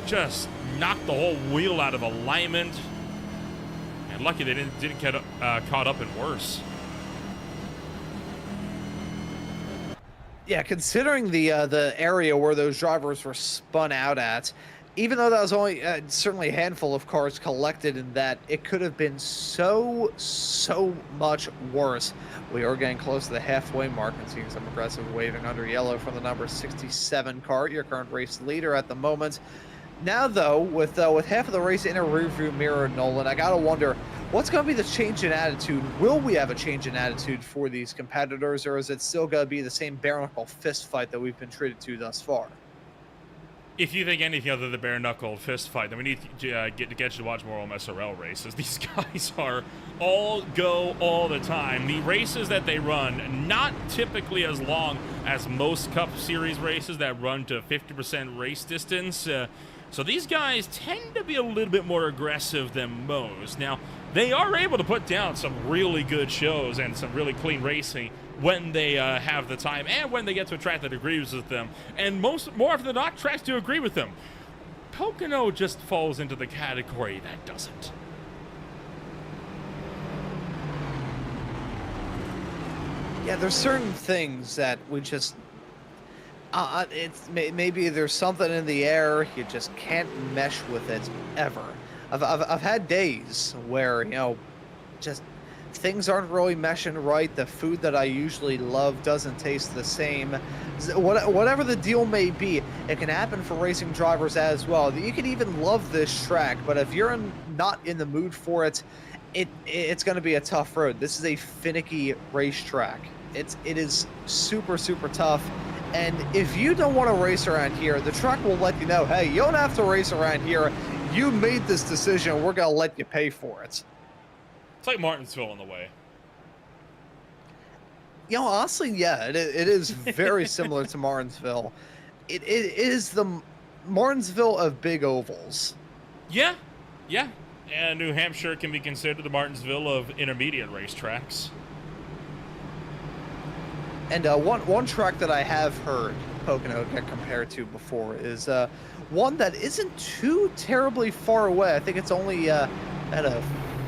just knocked the whole wheel out of alignment. And lucky they didn't get caught up in worse. Yeah, considering the area where those drivers were spun out at, even though that was only certainly a handful of cars collected in that, it could have been so much worse. We are getting close to the halfway mark and seeing some aggressive waving under yellow from the number 67 car, your current race leader at the moment. Now, though, with half of the race in a rearview mirror, Nolan, I gotta wonder, what's going to be the change in attitude? Will we have a change in attitude for these competitors, or is it still going to be the same bare-knuckle fist fight that we've been treated to thus far? If you think anything other than bare-knuckle fist fight, then we need to get you to watch more OMSRL races. These guys are all go all the time. The races that they run, not typically as long as most Cup Series races that run to 50% race distance. So these guys tend to be a little bit more aggressive than most. Now, they are able to put down some really good shows and some really clean racing when they have the time and when they get to a track that agrees with them. And more often than not, tracks do agree with them. Pocono just falls into the category that doesn't. Yeah, there's certain things that we just... maybe there's something in the air, you just can't mesh with it ever. I've had days where, you know, just things aren't really meshing right. The food that I usually love doesn't taste the same. Whatever the deal may be, it can happen for racing drivers as well. You can even love this track, but if you're not in the mood for it, it's going to be a tough road. This is a finicky racetrack. It is super tough. And if you don't want to race around here, the track will let you know, hey, you don't have to race around here. You made this decision. We're going to let you pay for it. It's like Martinsville in the way. You know, honestly, yeah, it is very similar to Martinsville. It is the Martinsville of big ovals. Yeah. And New Hampshire can be considered the Martinsville of intermediate racetracks. And one track that I have heard Pocono get compared to before is one that isn't too terribly far away. I think it's only at a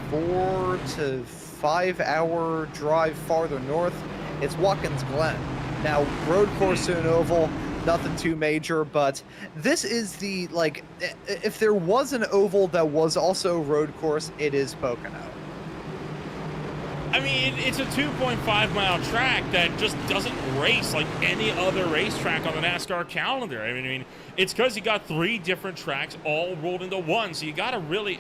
4 to 5 hour drive farther north. It's Watkins Glen. Now, road course to an oval, nothing too major, but this is the, like, if there was an oval that was also road course, it is Pocono. I mean, it's a 2.5-mile track that just doesn't race like any other racetrack on the NASCAR calendar. I mean, it's because you got 3 different tracks all rolled into one. So you got to really,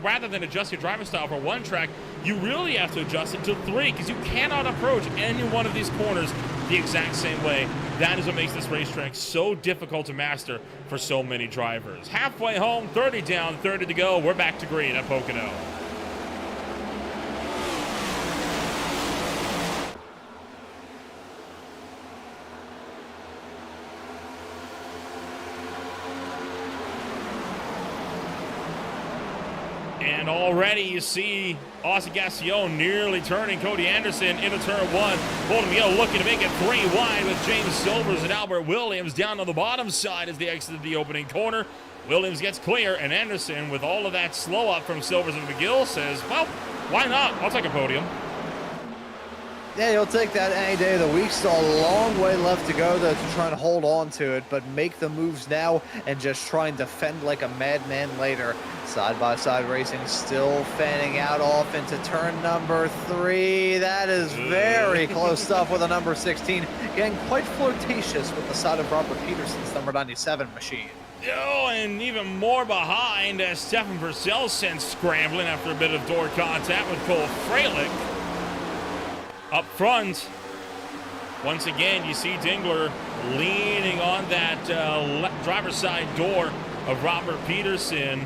rather than adjust your driving style for one track, you really have to adjust it to 3 because you cannot approach any one of these corners the exact same way. That is what makes this racetrack so difficult to master for so many drivers. Halfway home, 30 down, 30 to go. We're back to green at Pocono. And already you see Austin Gassion nearly turning Cody Anderson into turn 1. Bolton Miguel looking to make it 3 wide with James Silvers and Albert Williams down on the bottom side as they exited the opening corner. Williams gets clear, and Anderson, with all of that slow up from Silvers and McGill, says, well, why not? I'll take a podium. Yeah, you'll take that any day of the week. Still a long way left to go to try and hold on to it, but make the moves now and just try and defend like a madman later. Side-by-side racing still fanning out off into turn number 3. That is very close stuff with a number 16. Getting quite flirtatious with the side of Robert Peterson's number 97 machine. Oh, and even more behind as Stefan Purcell sent scrambling after a bit of door contact with Cole Freilich. Up front, once again, you see Dingler leaning on that driver's side door of Robert Peterson.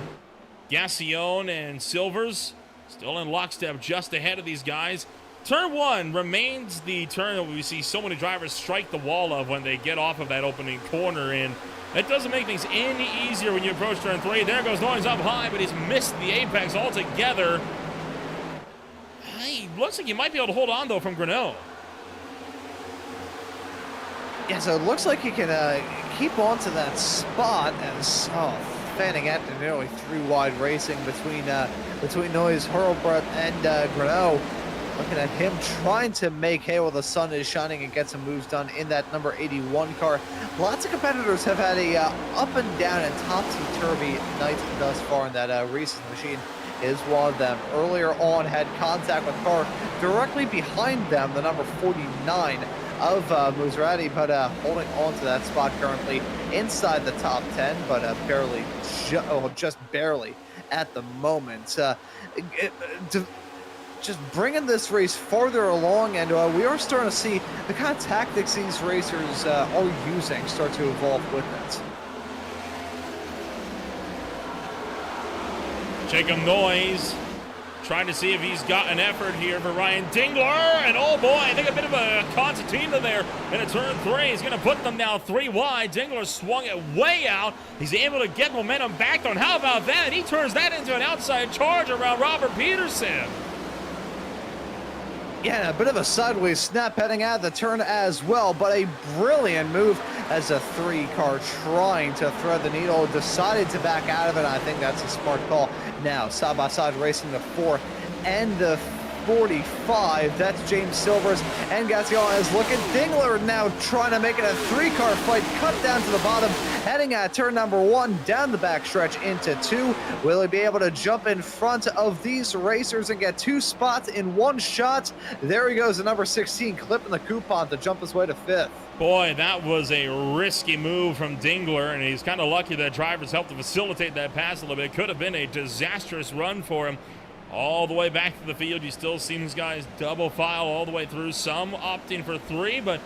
Gassion and Silvers still in lockstep just ahead of these guys. Turn 1 remains the turn that we see so many drivers strike the wall of when they get off of that opening corner, and that doesn't make things any easier when you approach turn 3. There goes Noyes up high, but he's missed the apex altogether. Hey, looks like you might be able to hold on, though, from Greno. Yeah, so it looks like he can keep on to that spot as, fanning out to nearly 3 wide racing between Noyes, Hurlbut, and Greno. Looking at him trying to make hay while the sun is shining and get some moves done in that number 81 car. Lots of competitors have had a up and down and topsy-turvy night thus far in that Reese's machine. Is one of them. Earlier on had contact with car directly behind them, the number 49 of Maserati, but holding on to that spot currently inside the top 10, but barely, just barely at the moment. Just bringing this race farther along, and we are starting to see the kind of tactics these racers are using start to evolve with it. Jacob Noyes trying to see if he's got an effort here for Ryan Dingler. And oh boy, I think a bit of a concertina there in a turn 3. He's going to put them now 3 wide. Dingler swung it way out. He's able to get momentum back on. How about that? He turns that into an outside charge around Robert Peterson. Yeah, a bit of a sideways snap heading out of the turn as well, but a brilliant move as a 3 car trying to thread the needle, decided to back out of it. I think that's a smart call. Now, side-by-side racing the 4 and the 45. That's James Silvers and Gassion is looking. Dingler now trying to make it a 3-car fight, cut down to the bottom, heading at turn number 1, down the backstretch into 2. Will he be able to jump in front of these racers and get 2 spots in one shot? There he goes, the number 16, clipping the coupon to jump his way to 5th. Boy, that was a risky move from Dingler, and he's kind of lucky that drivers helped to facilitate that pass a little bit. Could have been a disastrous run for him. All the way back to the field, you still see these guys double file all the way through, some opting for 3, but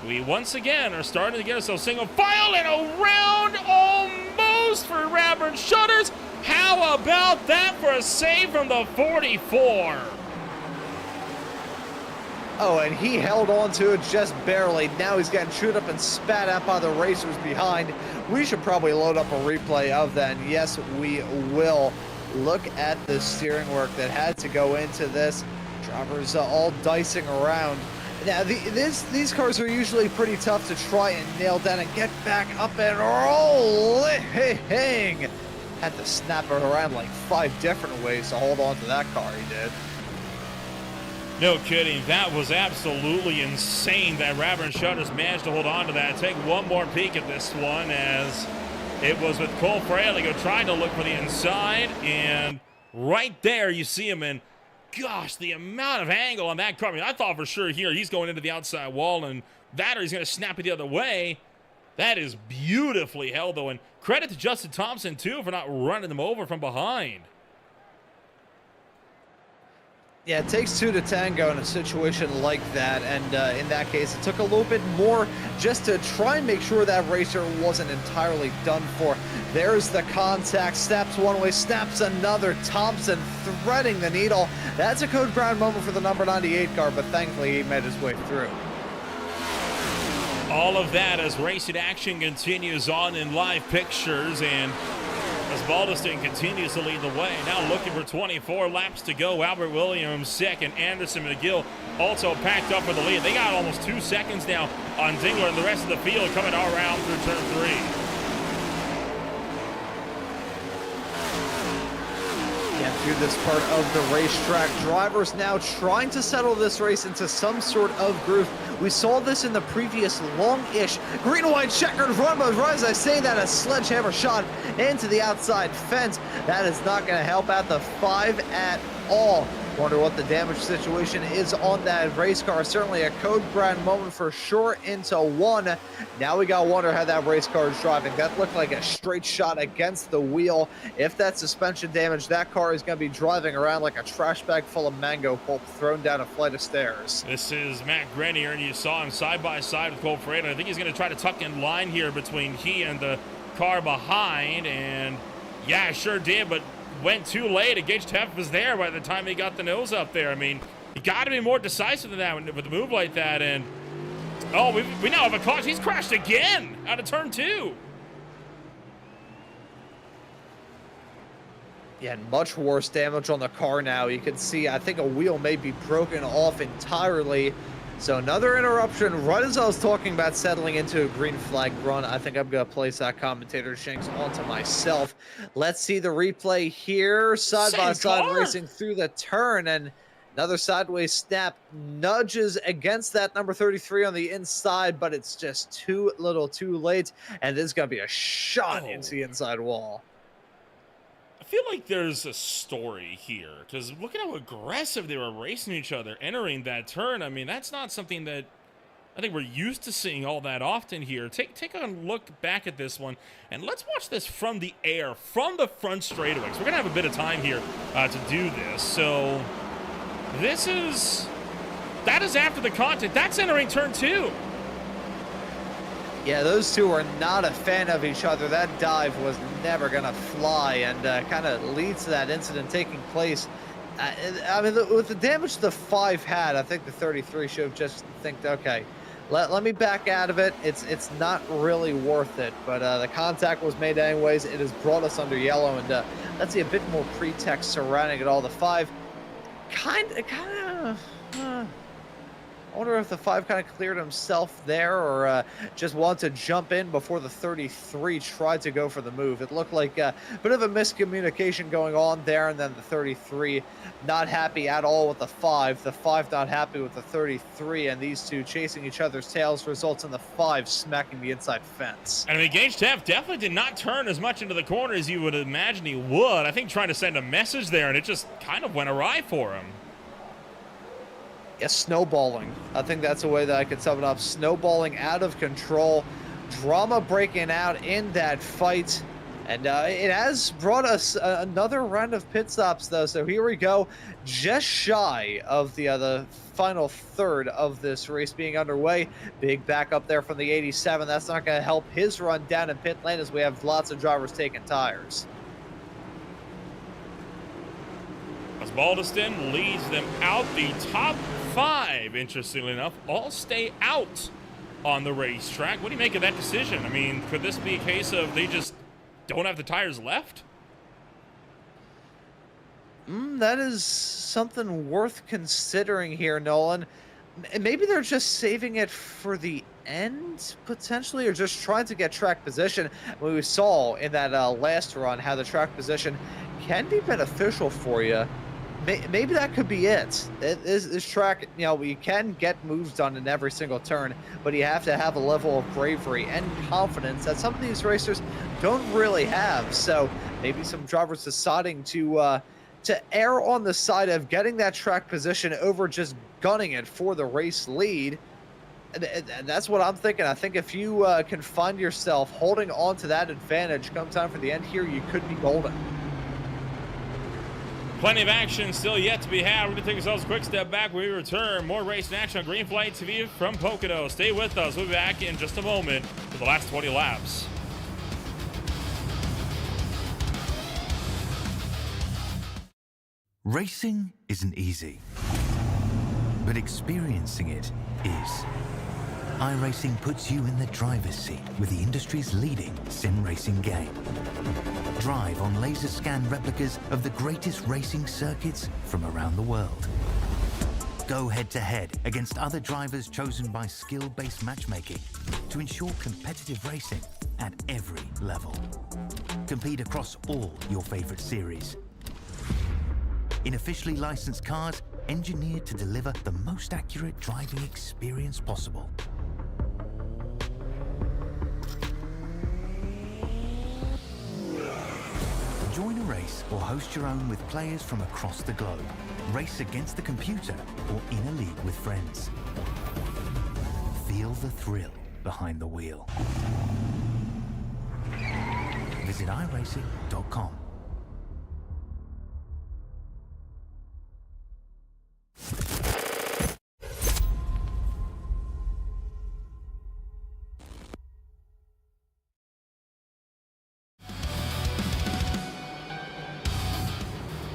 we once again are starting to get ourselves single file and around almost for Robert Shutters. How about that for a save from the 44? Oh, and he held on to it just barely. Now he's getting chewed up and spat at by the racers behind. We should probably load up a replay of that, and yes, we will. Look at the steering work that had to go into this. Drivers all dicing around. Now, these cars are usually pretty tough to try and nail down and get back up and rolling. Had to snap it around like 5 different ways to hold on to that car, he did. No kidding. That was absolutely insane that Robert Shutters managed to hold on to that. Take one more peek at this one as it was with Cole Freilich trying to look for the inside, and right there you see him in gosh, the amount of angle on that car. I mean, I thought for sure here he's going into the outside wall and that or he's going to snap it the other way. That is beautifully held, though. And credit to Justin Thompson, too, for not running them over from behind. Yeah, it takes two to tango in a situation like that, and in that case, it took a little bit more just to try and make sure that racer wasn't entirely done for. There's the contact, snaps one way, snaps another. Thompson threading the needle. That's a code brown moment for the number 98 car, but thankfully he made his way through. All of that as racing action continues on in live pictures, and as Baldestin continues to lead the way. Now looking for 24 laps to go. Albert Williams second. Anderson McGill also packed up for the lead. They got almost 2 seconds now on Dingler and the rest of the field coming all around through turn 3. Through this part of the racetrack, drivers now trying to settle this race into some sort of groove. We saw this in the previous long-ish green and white checkered run, but as I say that, a sledgehammer shot into the outside fence. That is not going to help out the 5 at all. Wonder what the damage situation is on that race car. Certainly a code brown moment for sure into 1. Now we got to wonder how that race car is driving. That looked like a straight shot against the wheel. If that's suspension damage, that car is going to be driving around like a trash bag full of mango pulp thrown down a flight of stairs. This is Matt Grenier, and you saw him side by side with Cole Fredo. I think he's going to try to tuck in line here between he and the car behind, and yeah, sure did, but went too late. Gage Teff was there by the time he got the nose up there. I mean, you got to be more decisive than that with a move like that. And oh, we now have a caution. He's crashed again out of turn 2. Yeah, much worse damage on the car now. You can see, I think a wheel may be broken off entirely. So another interruption right as I was talking about settling into a green flag run. I think I'm going to place that commentator Shanks onto myself. Let's see the replay here. Side by side racing through the turn, and another sideways snap nudges against that number 33 on the inside, but it's just too little too late. And this is going to be a shot into the inside wall. I feel like there's a story here, because look at how aggressive they were racing each other entering that turn. I mean, that's not something that I think we're used to seeing all that often here. Take a look back at this one, and let's watch this from the air, from the front straightaway. So we're going to have a bit of time here to do this. So that is after the contact. That's entering turn 2. Yeah, those two are not a fan of each other. That dive was never going to fly, and kind of leads to that incident taking place. I mean, with the damage the 5 had, I think the 33 should have just think, okay, let me back out of it. It's not really worth it, but the contact was made anyways. It has brought us under yellow, and let's see a bit more pretext surrounding it all. The 5 kind of I wonder if the 5 kind of cleared himself there, or just wanted to jump in before the 33 tried to go for the move. It looked like a bit of a miscommunication going on there, and then the 33 not happy at all with the 5. The 5 not happy with the 33, and these two chasing each other's tails results in the 5 smacking the inside fence. And I mean, Gage Teff definitely did not turn as much into the corner as you would imagine he would. I think trying to send a message there, and it just kind of went awry for him. Yeah, snowballing. I think that's the way that I could sum it up. Snowballing out of control. Drama breaking out in that fight. And it has brought us another round of pit stops, though. So here we go. Just shy of the final third of this race being underway. Big backup there from the 87. That's not going to help his run down in pit lane as we have lots of drivers taking tires. As Baldestin leads them out, the top 5, interestingly enough, all stay out on the racetrack. What do you make of that decision? I mean, could this be a case of they just don't have the tires left? That is something worth considering here, Nolan. Maybe they're just saving it for the end, potentially, or just trying to get track position. We saw in that last run how the track position can be beneficial for you. Maybe that could be it. This track, you know, you can get moves done in every single turn, but you have to have a level of bravery and confidence that some of these racers don't really have. So maybe some drivers deciding to to err on the side of getting that track position over just gunning it for the race lead. And that's what I'm thinking. I think if you can find yourself holding on to that advantage come time for the end here, you could be golden. Plenty of action still yet to be had. We're going to take ourselves a quick step back when we return. More racing action on Green Flag TV from Pocono. Stay with us. We'll be back in just a moment for the last 20 laps. Racing isn't easy, but experiencing it is. iRacing puts you in the driver's seat with the industry's leading sim racing game. Drive on laser scan replicas of the greatest racing circuits from around the world. Go head-to-head against other drivers chosen by skill-based matchmaking to ensure competitive racing at every level. Compete across all your favorite series. In officially licensed cars, engineered to deliver the most accurate driving experience possible. Join a race or host your own with players from across the globe. Race against the computer or in a league with friends. Feel the thrill behind the wheel. Visit iRacing.com.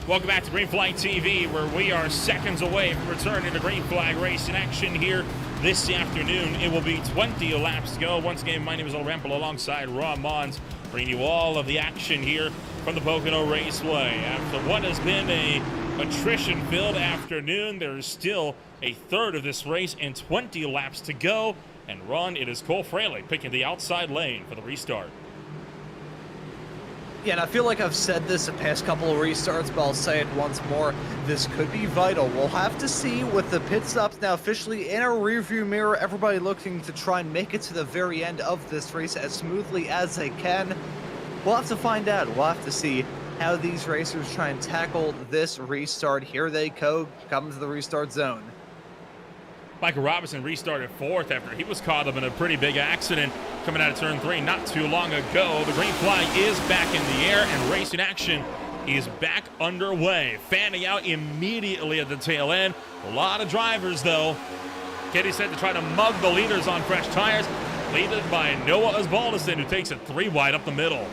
Welcome back to Green Flag TV, where we are seconds away from returning to Green Flag racing action here this afternoon. It will be 20 laps to go. Once again, my name is El Rampel alongside Ron Mons, bringing you all of the action here from the Pocono Raceway. After what has been a attrition-filled afternoon, there is still a third of this race and 20 laps to go. And Ron, it is Cole Fraley picking the outside lane for the restart. Yeah, and I feel like I've said this the past couple of restarts, but I'll say it once more. This could be vital. We'll have to see with the pit stops now officially in a rearview mirror, everybody looking to try and make it to the very end of this race as smoothly as they can. We'll have to find out. We'll have to see how these racers try and tackle this restart. Here they go, coming to the restart zone. Michael Robinson restarted fourth after he was caught up in a pretty big accident coming out of turn 3 not too long ago. The green flag is back in the air and racing action is back underway. Fanning out immediately at the tail end. A lot of drivers though. Kitty said to try to mug the leaders on fresh tires, leaded by Noah Osbaldiston, who takes it 3 wide up the middle.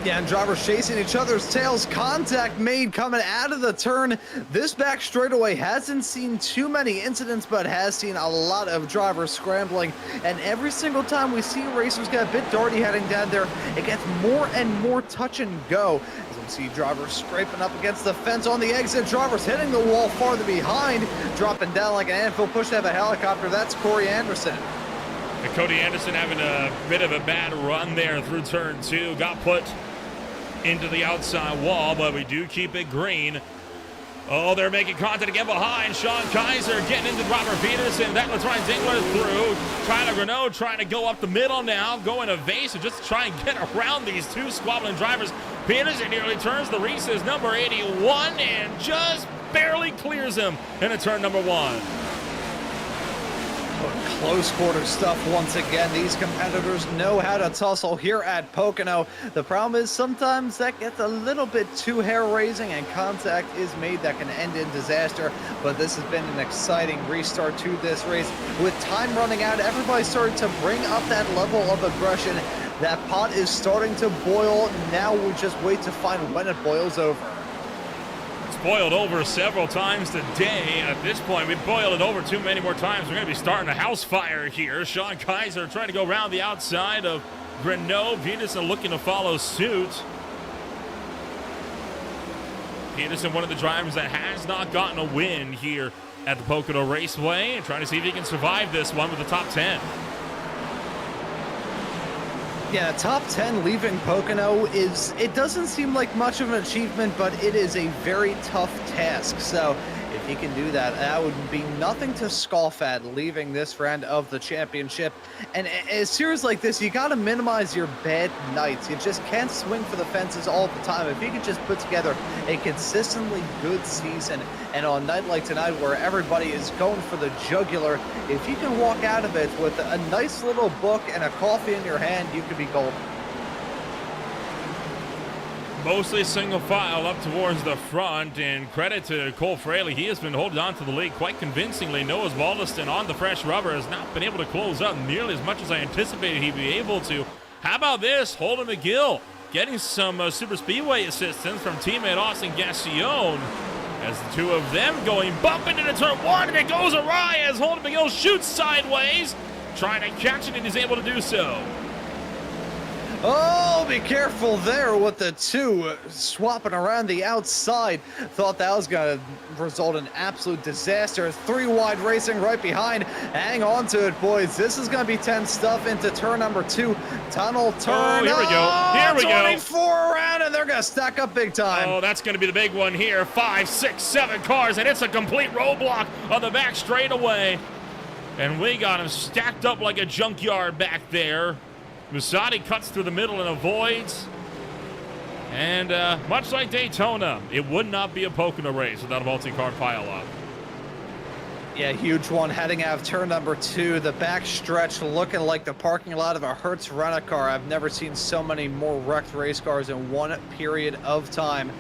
Yeah, and drivers chasing each other's tails. Contact made coming out of the turn. This back straightaway hasn't seen too many incidents, but has seen a lot of drivers scrambling. And every single time we see racers get a bit darty heading down there, it gets more and more touch and go. As we see drivers scraping up against the fence on the exit, drivers hitting the wall farther behind, dropping down like an anvil, push to have a helicopter. That's Corey Anderson. And Cody Anderson having a bit of a bad run there through turn 2. Got put into the outside wall, but we do keep it green. Oh, they're making contact again behind. Sean Kaiser getting into Robert Peterson. That lets Ryan Dingler through. Tyler Renault trying to go up the middle now, going to Vase and just try and get around these two squabbling drivers. Peterson nearly turns the Reese's number 81 and just barely clears him into turn number 1. Close quarter stuff once again. These competitors know how to tussle here at Pocono. The problem is sometimes that gets a little bit too hair-raising and contact is made that can end in disaster. But this has been an exciting restart to this race. With time running out, everybody's starting to bring up that level of aggression. That pot is starting to boil. Now we just wait to find when it boils over. Boiled over several times today. At this point, we've boiled it over too many more times. We're going to be starting a house fire here. Sean Kaiser trying to go around the outside of Renault. Peterson looking to follow suit. Peterson, one of the drivers that has not gotten a win here at the Pocono Raceway, and trying to see if he can survive this one with the top 10. Yeah, top 10 leaving Pocono it doesn't seem like much of an achievement, but it is a very tough task. So if he can do that, that would be nothing to scoff at leaving this round of the championship. And a series like this, you got to minimize your bad nights. You just can't swing for the fences all the time. If you could just put together a consistently good season, and on a night like tonight where everybody is going for the jugular, if you can walk out of it with a nice little book and a coffee in your hand, you could be golden. Mostly single file up towards the front, and credit to Cole Fraley. He has been holding on to the lead quite convincingly. Noah Waldeston on the fresh rubber has not been able to close up nearly as much as I anticipated he'd be able to. How about this? Holden McGill getting some super speedway assistance from teammate Austin Gassion, as the two of them going bumping into turn one, and it goes awry as Holden McGill shoots sideways, trying to catch it, and he's able to do so. Oh, be careful there with the two swapping around the outside. Thought that was going to result in absolute disaster. Three wide racing right behind. Hang on to it, boys. This is going to be tense stuff into turn number 2. Tunnel turn. Oh, here we go. Here we go. 24 around, and they're going to stack up big time. Oh, that's going to be the big one here. 5, 6, 7 cars, and it's a complete roadblock on the back straightaway. And we got him stacked up like a junkyard back there. Musati cuts through the middle and avoids. And much like Daytona, it would not be a Pocono race without a multi-car pileup. Yeah, huge one heading out of turn number 2. The back stretch looking like the parking lot of a Hertz rent-a-car. I've never seen so many more wrecked race cars in one period of time.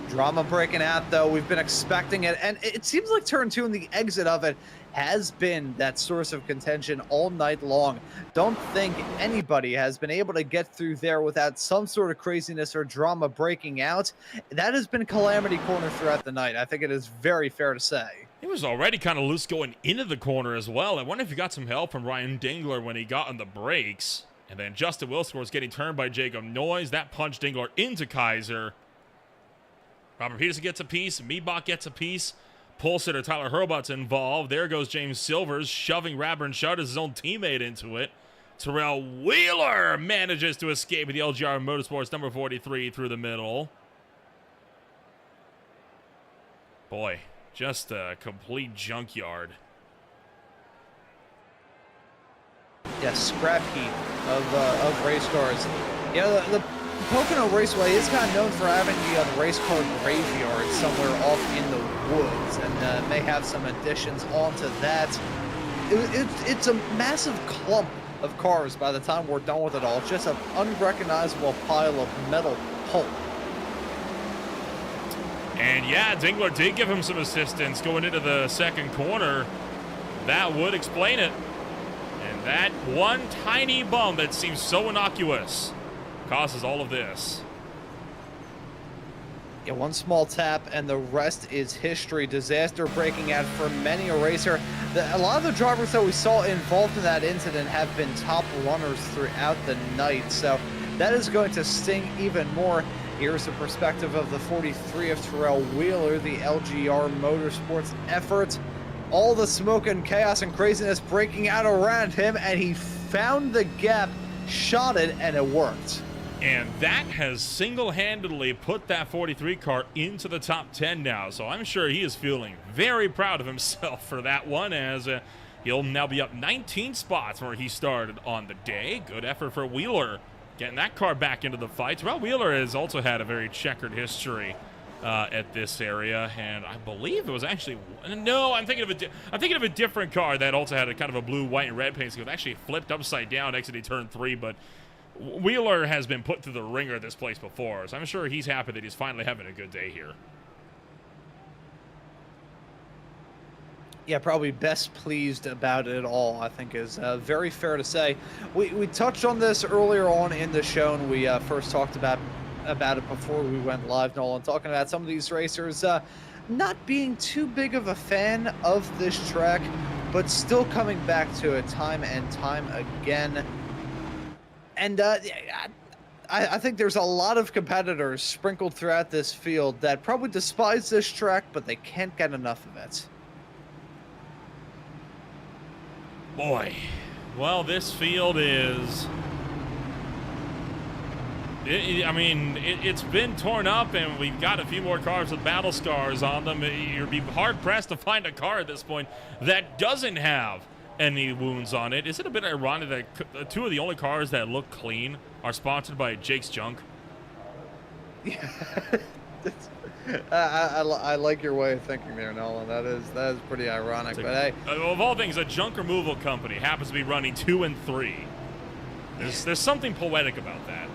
Drama breaking out, though. We've been expecting it, and it seems like turn 2 and the exit of it has been that source of contention all night long. Don't think anybody has been able to get through there without some sort of craziness or drama breaking out. That has been Calamity Corner throughout the night. I think it is very fair to say. He was already kind of loose going into the corner as well. I wonder if he got some help from Ryan Dingler when he got on the brakes. And then Justin Wilson was getting turned by Jacob Noyes. That punched Dingler into Kaiser. Robert Peterson gets a piece. Meebach gets a piece. Pole sitter Tyler Hurlbutt's involved. There goes James Silvers, shoving Radburn Shutt as his own teammate into it. Terrell Wheeler manages to escape with the LGR Motorsports number 43 through the middle. Boy, just a complete junkyard. Yeah, scrap heap of race cars. Yeah, the Pocono Raceway is kind of known for having the race car graveyard somewhere off in the woods, and may have some additions onto that. It's a massive clump of cars by the time we're done with it all. It's just an unrecognizable pile of metal pulp. And yeah, Dingler did give him some assistance going into the second corner. That would explain it. And that one tiny bump that seems so innocuous causes all of this. Yeah, one small tap and the rest is history. Disaster breaking out for many a racer. A lot of the drivers that we saw involved in that incident have been top runners throughout the night, so that is going to sting even more. Here's the perspective of the 43 of Terrell Wheeler, the LGR Motorsports effort. All the smoke and chaos and craziness breaking out around him, and he found the gap, shot it, and it worked. And that has single-handedly put that 43 car into the top 10 now. So I'm sure he is feeling very proud of himself for that one, as he'll now be up 19 spots where he started on the day. Good effort for Wheeler, getting that car back into the fight. Well, Wheeler has also had a very checkered history at this area, and I believe it was actually I'm thinking of a different car that also had a kind of a blue, white, and red paint scheme. It actually flipped upside down exiting turn 3, but Wheeler has been put through the ringer at this place before, so I'm sure he's happy that he's finally having a good day here. Yeah, probably best pleased about it all, I think is very fair to say. We touched on this earlier on in the show, and we first talked about it before we went live, Nolan, talking about some of these racers not being too big of a fan of this track, but still coming back to it time and time again. And I think there's a lot of competitors sprinkled throughout this field that probably despise this track, but they can't get enough of it. Boy, well, this field is I mean, it's been torn up, and we've got a few more cars with battle scars on them. You'd be hard-pressed to find a car at this point that doesn't have any wounds on it. Is it a bit ironic that two of the only cars that look clean are sponsored by Jake's Junk? Yeah. I like your way of thinking there, Nolan. That is pretty ironic. But hey, of all things, a junk removal company happens to be running 2 and 3. There's something poetic about that.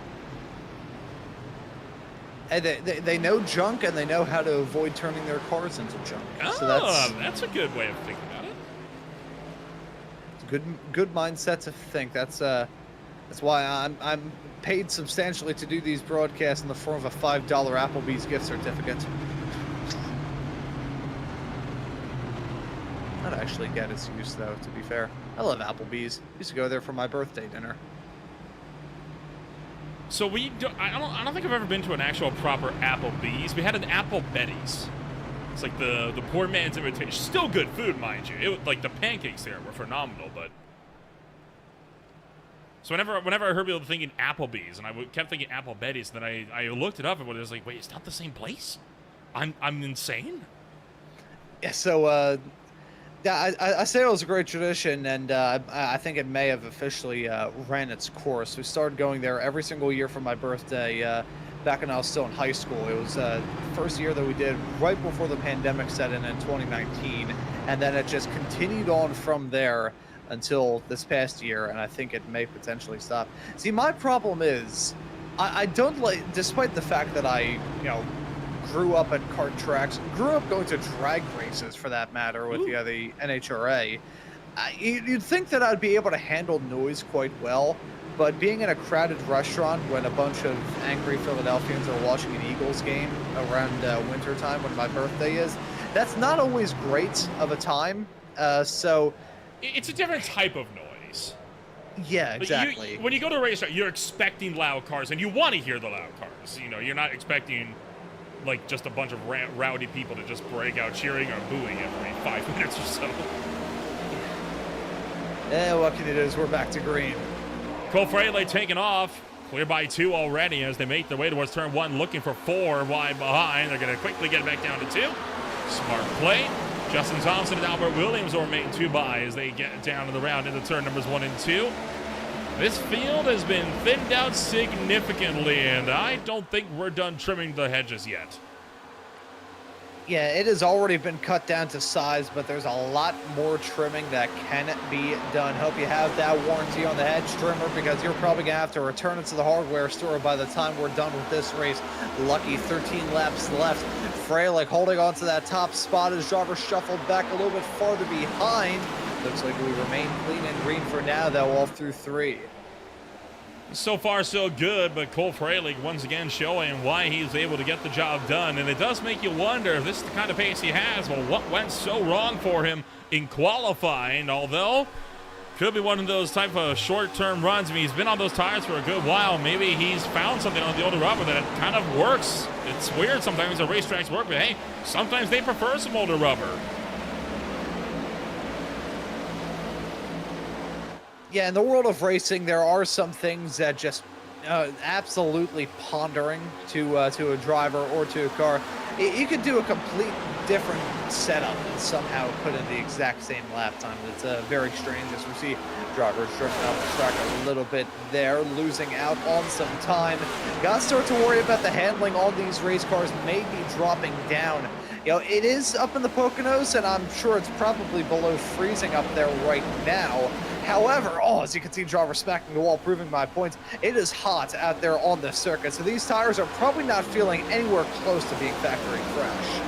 And they know junk, and they know how to avoid turning their cars into junk. So that's a good way of thinking about it. Good mindset to think. That's why I'm paid substantially to do these broadcasts in the form of a $5 Applebee's gift certificate. Not actually get its use, though, to be fair. I love Applebee's. Used to go there for my birthday dinner. So I don't think I've ever been to an actual proper Applebee's. We had an Apple Betty's. It's like the poor man's imitation. Still good food, mind you. Like the pancakes there were phenomenal, but. So whenever I heard people thinking Applebee's, and I kept thinking Apple Betty's, then I looked it up and it was like, wait, it's not the same place? I'm insane? Yeah, so, yeah, I say it was a great tradition, and I think it may have officially ran its course. We started going there every single year for my birthday back when I was still in high school. It was the first year that we did right before the pandemic set in 2019, and then it just continued on from there until this past year, and I think it may potentially stop. See, my problem is, I don't like, despite the fact that I, grew up at kart tracks, grew up going to drag races for that matter with the NHRA, you'd think that I'd be able to handle noise quite well, but being in a crowded restaurant when a bunch of angry Philadelphians are watching an Eagles game around winter time when my birthday is, that's not always great of a time, so... It's a different type of noise. Yeah, exactly. When you go to a racetrack, you're expecting loud cars, and you want to hear the loud cars. You're not expecting, like, just a bunch of rowdy people to just break out cheering or booing every 5 minutes or so. Yeah, what can you do is we're back to green. Cole Fraley taking off. Clear by 2 already as they make their way towards turn 1, looking for 4 wide behind. They're going to quickly get back down to 2. Smart play. Justin Thompson and Albert Williams are making 2 by as they get down to the round into turn numbers 1 and 2. This field has been thinned out significantly, and I don't think we're done trimming the hedges yet. Yeah, it has already been cut down to size, but there's a lot more trimming that can be done. Hope you have that warranty on the hedge trimmer, because you're probably going to have to return it to the hardware store by the time we're done with this race. Lucky 13 laps left. Fralick holding on to that top spot as driver shuffled back a little bit farther behind. Looks like we remain clean and green for now, though, all through 3. So far, so good, but Cole Fralick once again showing why he's able to get the job done. And it does make you wonder if this is the kind of pace he has. Well, what went so wrong for him in qualifying? Although, could be one of those type of short-term runs. I mean, he's been on those tires for a good while. Maybe he's found something on the older rubber that kind of works. It's weird sometimes the racetracks work, but hey, sometimes they prefer some older rubber. Yeah, in the world of racing, there are some things that just absolutely pondering to a driver or to a car. You could do a complete different setup and somehow put in the exact same lap time. It's very strange as we see drivers drifting off the track a little bit there, losing out on some time. Got to start to worry about the handling on these race cars, maybe dropping down. It is up in the Poconos, and I'm sure it's probably below freezing up there right now. However, as you can see, driver smacking the wall, proving my point, it is hot out there on the circuit, so these tires are probably not feeling anywhere close to being factory fresh.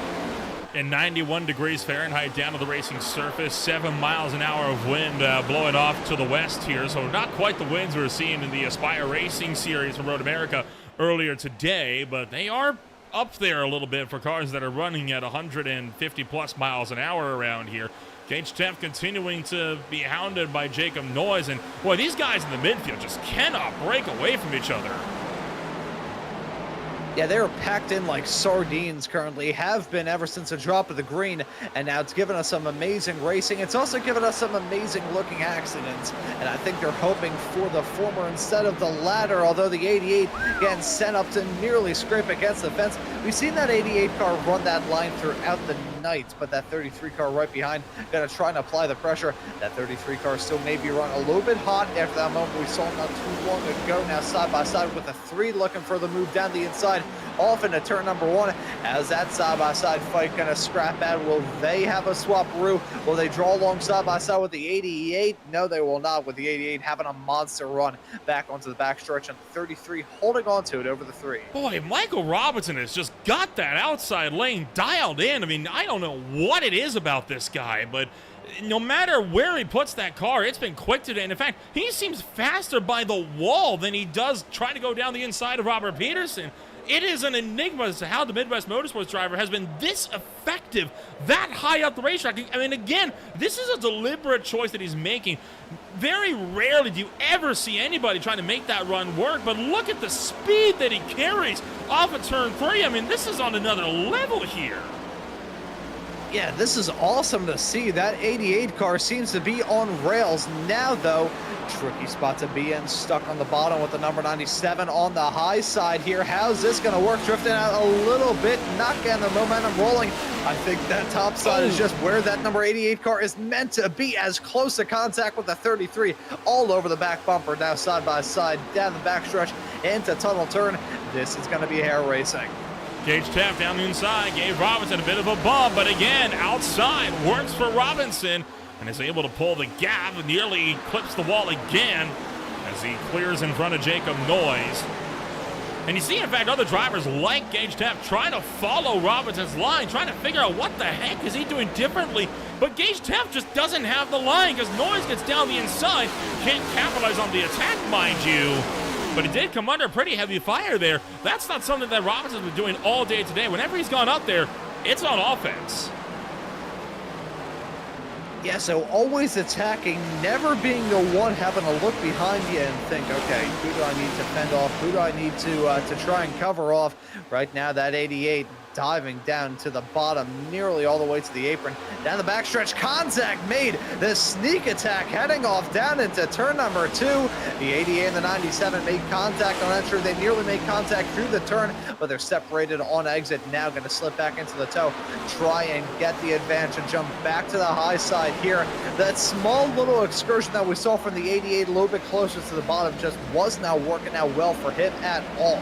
And 91 degrees Fahrenheit down to the racing surface, 7 miles an hour of wind blowing off to the west here, so not quite the winds we were seeing in the Aspire Racing Series from Road America earlier today, but they are up there a little bit for cars that are running at 150 plus miles an hour around here. Gage Teff continuing to be hounded by Jacob Noyes, and boy, these guys in the midfield just cannot break away from each other. Yeah, they are packed in like sardines currently, have been ever since the drop of the green, and now it's given us some amazing racing. It's also given us some amazing looking accidents, and I think they're hoping for the former instead of the latter, although the 88 getting sent up to nearly scrape against the fence. We've seen that 88 car run that line throughout the night, but that 33 car right behind gonna try and apply the pressure. That 33 car still may be running a little bit hot after that moment we saw not too long ago. Now side by side with the 3 looking for the move down the inside off into turn number 1. As that side-by-side fight gonna scrap out, will they have a swap-roo? Will they draw along side-by-side with the 88? No, they will not, with the 88 having a monster run back onto the backstretch, and 33 holding on to it over the 3. Boy, Michael Robinson has just got that outside lane dialed in. I mean, I don't know what it is about this guy, but no matter where he puts that car, it's been quick today. And in fact, he seems faster by the wall than he does trying to go down the inside of Robert Peterson. It is an enigma as to how the Midwest Motorsports driver has been this effective that high up the racetrack. I mean, again, this is a deliberate choice that he's making. Very rarely do you ever see anybody trying to make that run work, but look at the speed that he carries off of turn 3. I mean, this is on another level here. Yeah, this is awesome to see. That 88 car seems to be on rails now, though. Tricky spot to be in, stuck on the bottom with the number 97 on the high side here. How's this going to work? Drifting out a little bit, not getting the momentum rolling. I think that top side is just where that number 88 car is meant to be, as close to contact with the 33 all over the back bumper. Now side by side, down the backstretch into tunnel turn. This is going to be hair racing. Gage Taft down the inside gave Robinson a bit of a bump, but again, outside works for Robinson and is able to pull the gap, nearly clips the wall again as he clears in front of Jacob Noyes. And you see, in fact, other drivers like Gage Taft trying to follow Robinson's line, trying to figure out what the heck is he doing differently. But Gage Taft just doesn't have the line because Noyes gets down the inside. Can't capitalize on the attack, mind you. But he did come under pretty heavy fire there. That's not something that Robinson's been doing all day today. Whenever he's gone up there, it's on offense. Yeah, so always attacking, never being the one having to look behind you and think, okay, who do I need to fend off? Who do I need to try and cover off? Right now, that 88 diving down to the bottom, nearly all the way to the apron. Down the backstretch, contact made. The sneak attack heading off down into turn number 2. The 88 and the 97 made contact on entry. They nearly made contact through the turn, but they're separated on exit. Now going to slip back into the toe, try and get the advantage and jump back to the high side here. That small little excursion that we saw from the 88 a little bit closer to the bottom just was not working out well for him at all.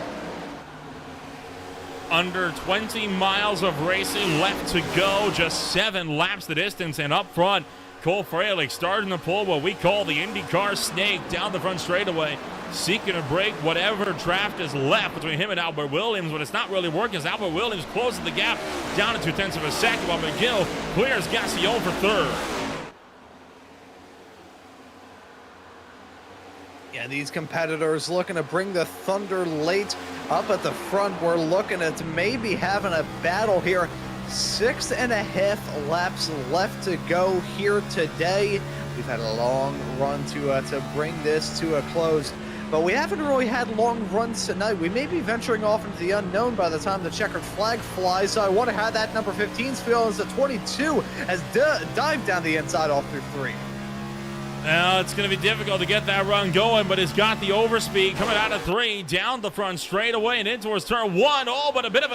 Under 20 miles of racing left to go, just 7 laps the distance, and up front, Cole Freilich starting to pull what we call the IndyCar snake down the front straightaway, seeking to break whatever draft is left between him and Albert Williams, but it's not really working as Albert Williams closes the gap down to 0.2 of a second, while McGill clears Gassion for third. Yeah, these competitors looking to bring the thunder late up at the front. We're looking at maybe having a battle here. 6.5 laps left to go here today. We've had a long run to bring this to a close, but we haven't really had long runs tonight. We may be venturing off into the unknown by the time the checkered flag flies, so I wonder how that number 15's feel as the 22 has dived down the inside off through 3. Now, it's going to be difficult to get that run going, but he's got the overspeed coming out of 3, down the front straightaway and in towards turn 1. Oh, but a bit of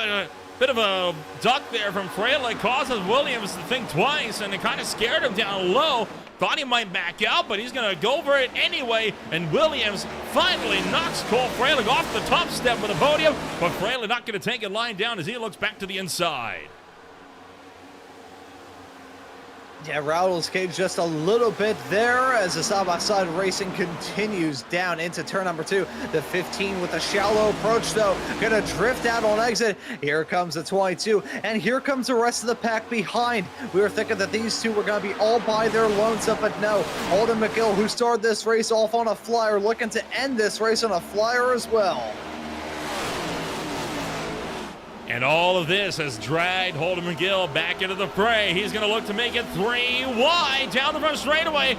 a duck there from Freilich causes Williams to think twice, and it kind of scared him down low. Thought he might back out, but he's going to go for it anyway, and Williams finally knocks Cole Freilich off the top step of the podium, but Freilich not going to take it lying down as he looks back to the inside. Yeah, rattles cage just a little bit there as the side-by-side racing continues down into turn number 2. The 15 with a shallow approach, though, gonna drift out on exit. Here comes the 22, and here comes the rest of the pack behind. We were thinking that these two were gonna be all by their lonesome, but no. Holden McGill, who started this race off on a flyer, looking to end this race on a flyer as well. And all of this has dragged Holden McGill back into the fray. He's going to look to make it 3 wide down the front straightaway.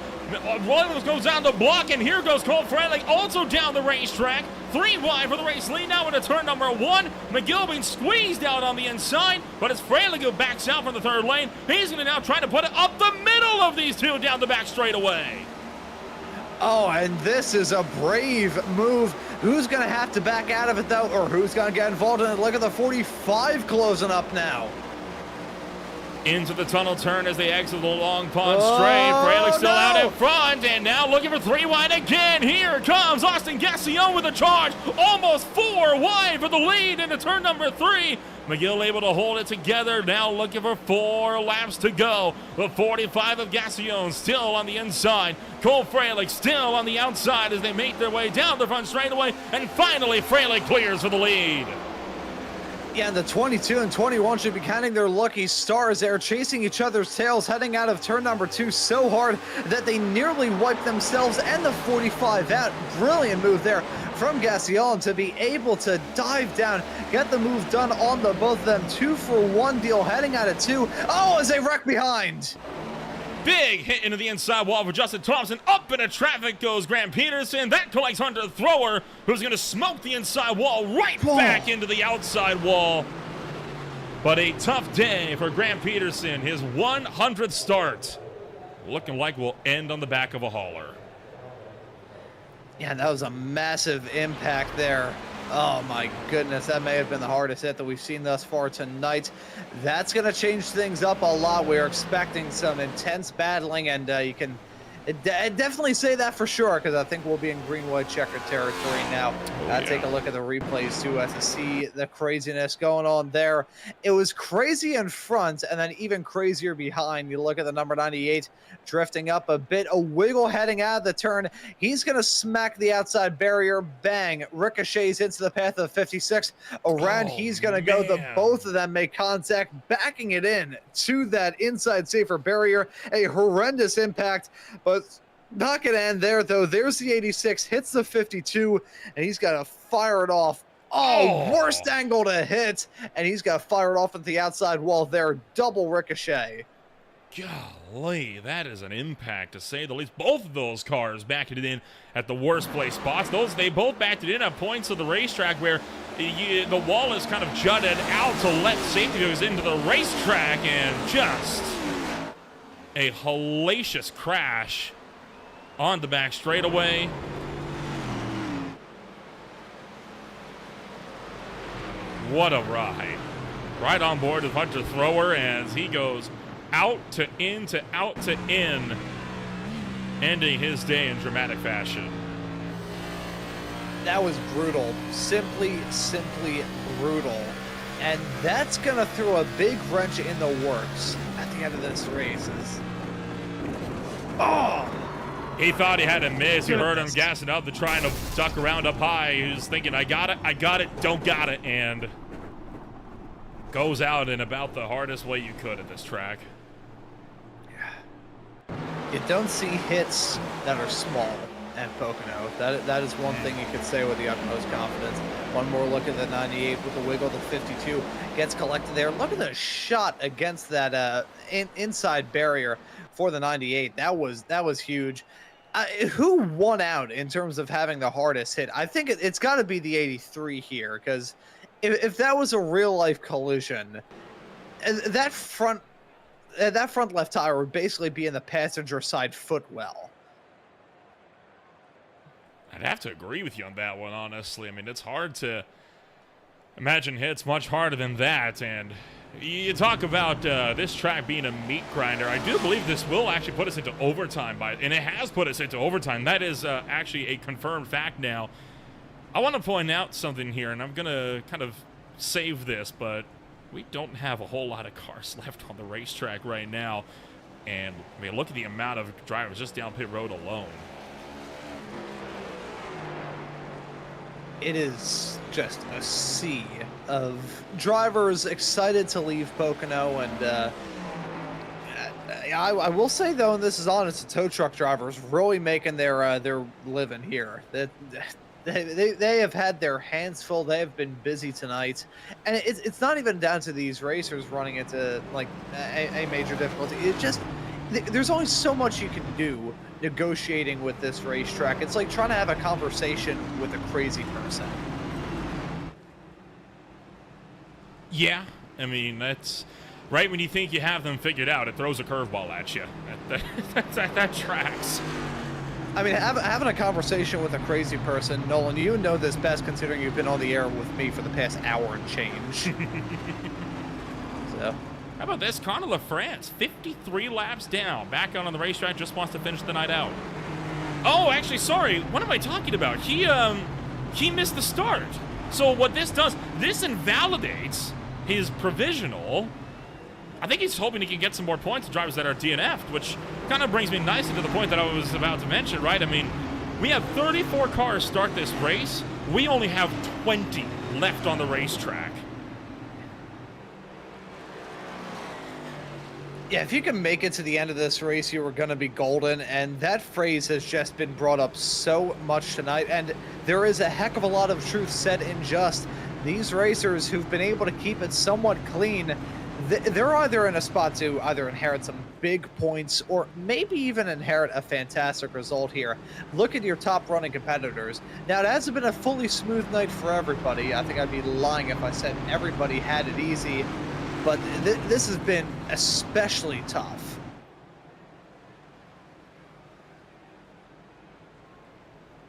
Williams goes down the block, and here goes Cole Freilich also down the racetrack. 3 wide for the race lead now into turn number 1. McGill being squeezed out on the inside, but it's Fralick who backs out from the 3rd lane. He's going to now try to put it up the middle of these two down the back straightaway. Oh, and this is a brave move. Who's going to have to back out of it, though, or who's going to get involved in it? Look at the 45 closing up now. Into the tunnel turn as they exit the long pond straight. Fralick still out in front, and now looking for 3 wide again. Here comes Austin Gassillon with a charge. Almost 4 wide for the lead into turn number 3. McGill able to hold it together. Now looking for 4 laps to go. The 45 of Gassillon still on the inside. Cole Fralick still on the outside as they make their way down the front straightaway. And finally, Fralick clears for the lead. Yeah, and the 22 and 21 should be counting their lucky stars there, chasing each other's tails, heading out of turn number 2 so hard that they nearly wiped themselves and the 45 out. Brilliant move there from Gassillon to be able to dive down, get the move done on the both of them. 2-for-1 deal heading out of 2. Oh, as they wreck behind. Big hit into the inside wall for Justin Thompson. Up into traffic goes Grant Peterson. That collects Hunter Thrower, who's going to smoke the inside wall right back into the outside wall. But a tough day for Grant Peterson. His 100th start. Looking like we'll end on the back of a hauler. Yeah, that was a massive impact there. Oh my goodness, that may have been the hardest hit that we've seen thus far tonight. That's going to change things up a lot. We're expecting some intense battling, and you can definitely say that for sure, because I think we'll be in green-white checker territory now. Take a look at the replays too to see the craziness going on there. It was crazy in front, and then even crazier behind. You look at the number 98 drifting up a bit, a wiggle heading out of the turn. He's going to smack the outside barrier. Bang! Ricochets into the path of 56. Around, he's going to go. Both of them make contact, backing it in to that inside safer barrier. A horrendous impact, but not going to end there, though. There's the 86, hits the 52, and he's got to fire it off. Oh, worst angle to hit, and he's got to fire it off at the outside wall there. Double ricochet. Golly, that is an impact to say the least. Both of those cars backing it in at the worst place spots. They both backed it in at points of the racetrack where the wall is kind of jutted out to let safety goes into the racetrack, and just a hellacious crash on the back straightaway. What a ride. Right on board with Hunter Thrower as he goes out to in to out to in, ending his day in dramatic fashion. That was brutal. Simply brutal. And that's going to throw a big wrench in the works at the end of this race. He thought he had a miss. You heard him gassing up to trying to duck around up high. He was thinking, I got it, don't got it, and goes out in about the hardest way you could at this track. You don't see hits that are small at Pocono. That is one thing you could say with the utmost confidence. One more look at the 98 with the wiggle. The 52 gets collected there. Look at the shot against that inside barrier for the 98. That was huge. Who won out in terms of having the hardest hit? I think it's got to be the 83 here, because if that was a real life collision, that front left tire would basically be in the passenger side footwell. I'd have to agree with you on that one, honestly. I mean, it's hard to imagine hits much harder than that. And you talk about this track being a meat grinder. I do believe this will actually put us into overtime, and it has put us into overtime. That is actually a confirmed fact now. I want to point out something here, and I'm going to kind of save this, but we don't have a whole lot of cars left on the racetrack right now. And I mean, look at the amount of drivers just down pit road alone. It is just a sea of drivers excited to leave Pocono, and I will say, though, and this is honest, the tow truck drivers really making their living here. That they have had their hands full. They have been busy tonight, and it's not even down to these racers running into like a major difficulty. It just, there's only so much you can do negotiating with this racetrack. It's like trying to have a conversation with a crazy person. Yeah, I mean, that's right when you think you have them figured out, it throws a curveball at you. That tracks. I mean, having a conversation with a crazy person, Nolan, you know this best considering you've been on the air with me for the past hour and change. So. How about this? Conor LaFrance, 53 laps down. Back out on the racetrack, just wants to finish the night out. Oh, actually, sorry. What am I talking about? He missed the start. So what this does, this invalidates his provisional. I think he's hoping he can get some more points to drivers that are DNF'd, which kind of brings me nicely to the point that I was about to mention, right? I mean, we have 34 cars start this race. We only have 20 left on the racetrack. Yeah, if you can make it to the end of this race, you are going to be golden, and that phrase has just been brought up so much tonight, and there is a heck of a lot of truth said in just these racers who've been able to keep it somewhat clean. They're either in a spot to either inherit some big points or maybe even inherit a fantastic result here. Look at your top running competitors. Now, it hasn't been a fully smooth night for everybody. I think I'd be lying if I said everybody had it easy, but this has been especially tough.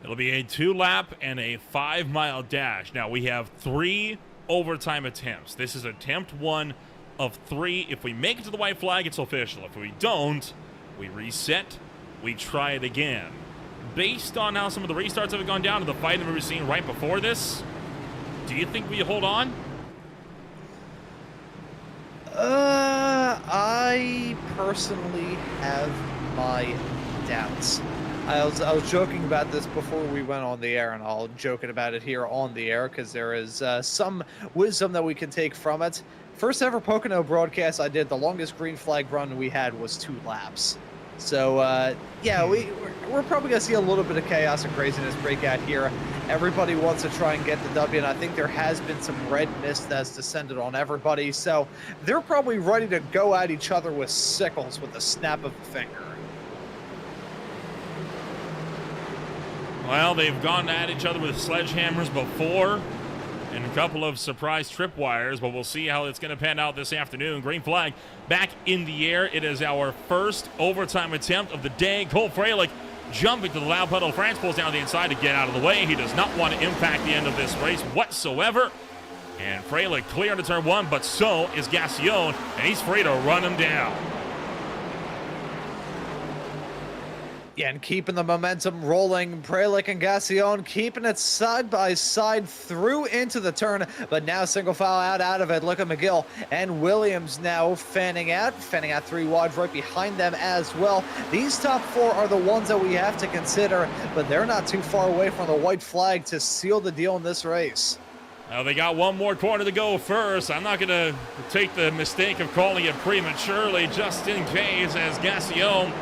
It'll be a 2-lap and a 5-mile dash. Now, we have 3 overtime attempts. This is attempt 1 of 3. If we make it to the white flag, it's official. If we don't, we reset, we try it again. Based on how some of the restarts have gone down to the fight that we were seeing right before this, do you think we hold on? I personally have my doubts. I was joking about this before we went on the air, and I'll joke about it here on the air because there is some wisdom that we can take from it. First ever Pocono broadcast I did, the longest green flag run we had was 2 laps. So, yeah, we're probably going to see a little bit of chaos and craziness break out here. Everybody wants to try and get the W, and I think there has been some red mist that's descended on everybody. So they're probably ready to go at each other with sickles with the snap of a finger. Well, they've gone at each other with sledgehammers before and a couple of surprise tripwires, but we'll see how it's going to pan out this afternoon. Green flag back in the air. It is our first overtime attempt of the day. Cole Freilich jumping to the loud pedal. France pulls down the inside to get out of the way. He does not want to impact the end of this race whatsoever. And Freilich clear to turn 1, but so is Gassion, and he's free to run him down. Yeah, and keeping the momentum rolling, Freilich and Gassion keeping it side by side through into the turn, but now single file out of it. Look at McGill and Williams now fanning out 3 wide right behind them as well. These top 4 are the ones that we have to consider, but they're not too far away from the white flag to seal the deal in this race. Now they got one more corner to go first. I'm not going to take the mistake of calling it prematurely just in case, as Gassion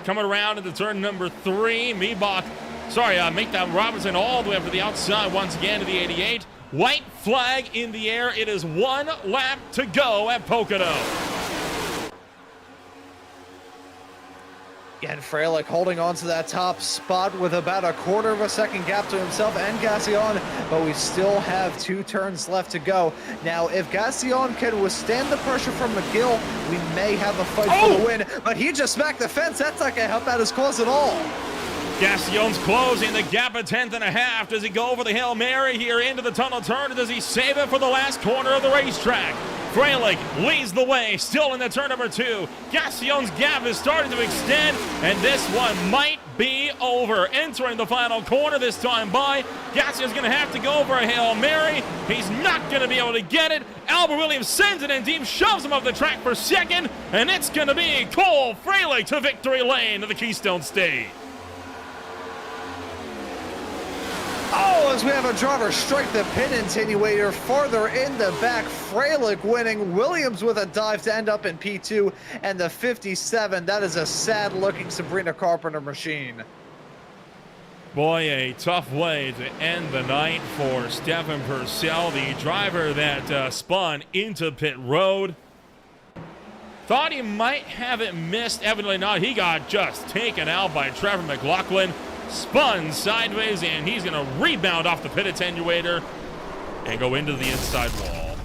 coming around into turn number 3. make that Robinson all the way up to the outside once again to the 88. White flag in the air. It is 1 lap to go at Pocono. And Freilich holding on to that top spot with about a quarter of a second gap to himself and Gassion, but we still have 2 turns left to go. Now, if Gassion can withstand the pressure from McGill, we may have a fight for the win, but he just smacked the fence. That's not going to help out his cause at all. Gassion's closing the gap a 10.5. Does he go for the Hail Mary here into the tunnel turn, or does he save it for the last corner of the racetrack? Freilich leads the way, still in the turn number 2. Gassion's gap is starting to extend, and this one might be over. Entering the final corner this time by, Gassion's going to have to go for a Hail Mary. He's not going to be able to get it. Albert Williams sends it in deep, shoves him off the track for second, and it's going to be Cole Freilich to victory lane to the Keystone State. Oh, as we have a driver strike the pin attenuator farther in the back. Freilich winning. Williams with a dive to end up in P2 and the 57. That is a sad-looking Sabrina Carpenter machine. Boy, a tough way to end the night for Stefan Purcell, the driver that spun into pit road. Thought he might have it missed. Evidently not. He got just taken out by Trevor McLaughlin. Spun sideways, and he's going to rebound off the pit attenuator and go into the inside wall.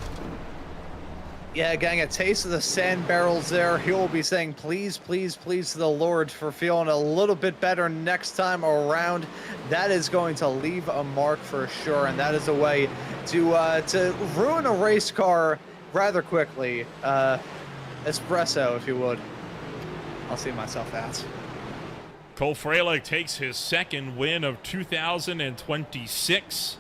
Yeah, getting a taste of the sand barrels there. He will be saying, please, please, please to the Lord for feeling a little bit better next time around. That is going to leave a mark for sure, and that is a way to ruin a race car rather quickly. Espresso, if you would. I'll see myself out. Cole Freilich takes his second win of 2026.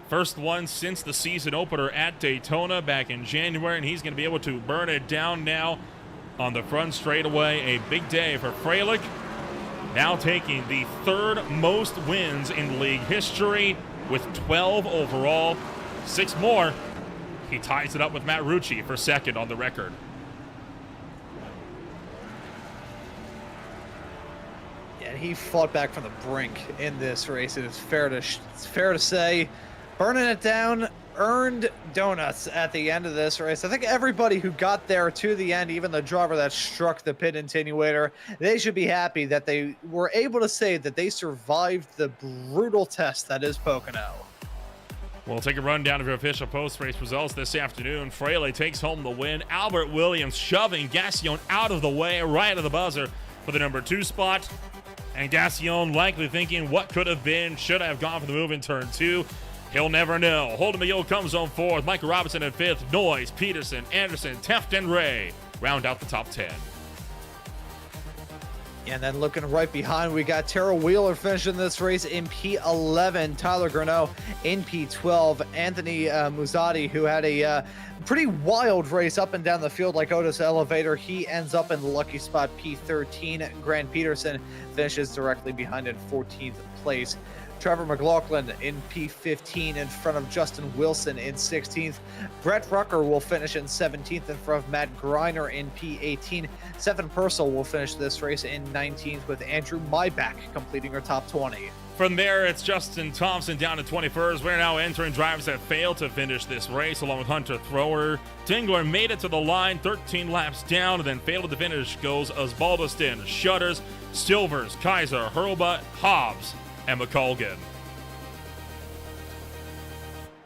First one since the season opener at Daytona back in January, and he's going to be able to burn it down now on the front straightaway. A big day for Freilich. Now taking the third most wins in league history with 12 overall. 6 more. He ties it up with Matt Rucci for second on the record. And he fought back from the brink in this race. It is fair to say, burning it down, earned donuts at the end of this race. I think everybody who got there to the end, even the driver that struck the pit attenuator, they should be happy that they were able to say that they survived the brutal test that is Pocono. We'll take a rundown of your official post-race results this afternoon. Freilich takes home the win. Albert Williams shoving Gassion out of the way right at the buzzer for the number 2 spot. And Gassion likely thinking, what could have been? Should I have gone for the move in turn 2? He'll never know. Holden McGill comes on 4th. Michael Robinson in 5th. Noyes, Peterson, Anderson, Teft, and Ray round out the top 10. And then looking right behind, we got Terrell Wheeler finishing this race in P11, Tyler Gurneau in P12, Anthony Muzzatti, who had a pretty wild race up and down the field like Otis Elevator. He ends up in the lucky spot P13. Grant Peterson finishes directly behind in 14th place. Trevor McLaughlin in P15 in front of Justin Wilson in 16th. Brett Rucker will finish in 17th in front of Matt Greiner in P18. Seven Purcell will finish this race in 19th with Andrew Maybach completing her top 20. From there, it's Justin Thompson down to 21st. We're now entering drivers that failed to finish this race, along with Hunter Thrower. Dingler made it to the line, 13 laps down, and then failed to finish goes Osbaldiston, Shutters, Silvers, Kaiser, Hurlbutt, Hobbs, and McColgan.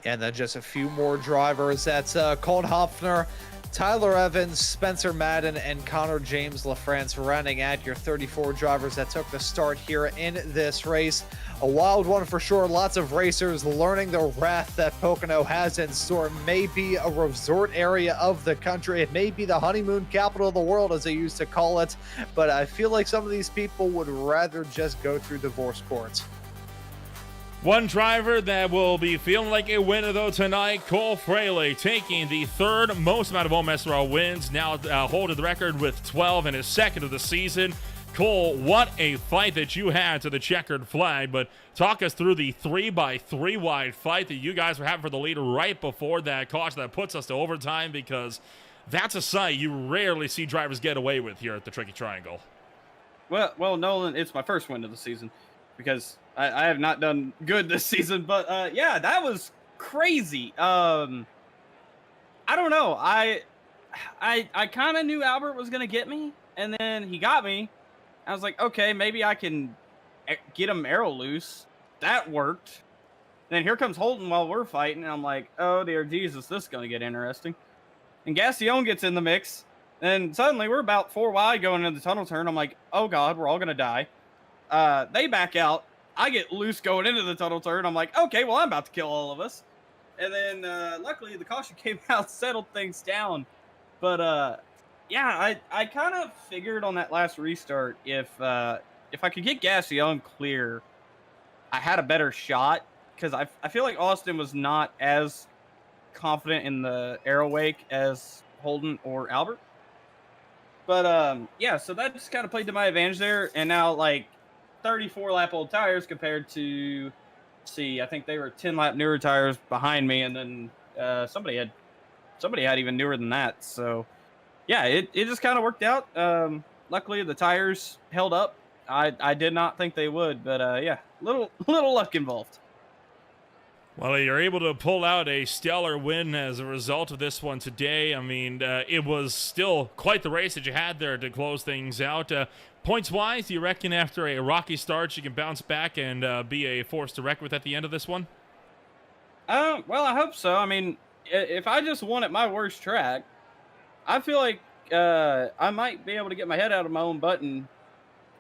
And then just a few more drivers. That's Colin Hopfner, Tyler Evans, Spencer Madden, and Connor James LaFrance rounding at your 34 drivers that took the start here in this race. A wild one for sure. Lots of racers learning the wrath that Pocono has in store. It may be a resort area of the country. It may be the honeymoon capital of the world, as they used to call it. But I feel like some of these people would rather just go through divorce courts. One driver that will be feeling like a winner, though, tonight, Cole Freilich, taking the third most amount of OMSRL wins, now holding the record with 12 in his second of the season. Cole, what a fight that you had to the checkered flag, but talk us through the 3x3 wide fight that you guys were having for the lead right before that caution that puts us to overtime, because that's a sight you rarely see drivers get away with here at the Tricky Triangle. Well, Nolan, it's my first win of the season because I have not done good this season, but yeah, that was crazy. I don't know. I kind of knew Albert was going to get me, and then he got me. I was like, okay, maybe I can get him arrow loose. That worked. Then here comes Holden while we're fighting, and I'm like, oh, dear Jesus, this is going to get interesting. And Gassion gets in the mix, and suddenly we're about 4 wide going into the tunnel turn. I'm like, oh, God, we're all going to die. They back out. I get loose going into the tunnel turn. I'm like, okay, well, I'm about to kill all of us. And then luckily the caution came out, settled things down. But yeah, I kind of figured on that last restart if I could get Gassion clear, I had a better shot, because I feel like Austin was not as confident in the arrow wake as Holden or Albert. But yeah, so that just kind of played to my advantage there. And now, like, 34 lap old tires compared to, I think they were 10 lap newer tires behind me, and then somebody had even newer than that. So yeah, it just kind of worked out. Luckily the tires held up. I did not think they would, but yeah, little luck involved. Well, you're able to pull out a stellar win as a result of this one today. I mean, it was still quite the race that you had there to close things out. Points-wise, you reckon after a rocky start, you can bounce back and be a force to reckon with at the end of this one? Well, I hope so. I mean, if I just won at my worst track, I feel like I might be able to get my head out of my own butt and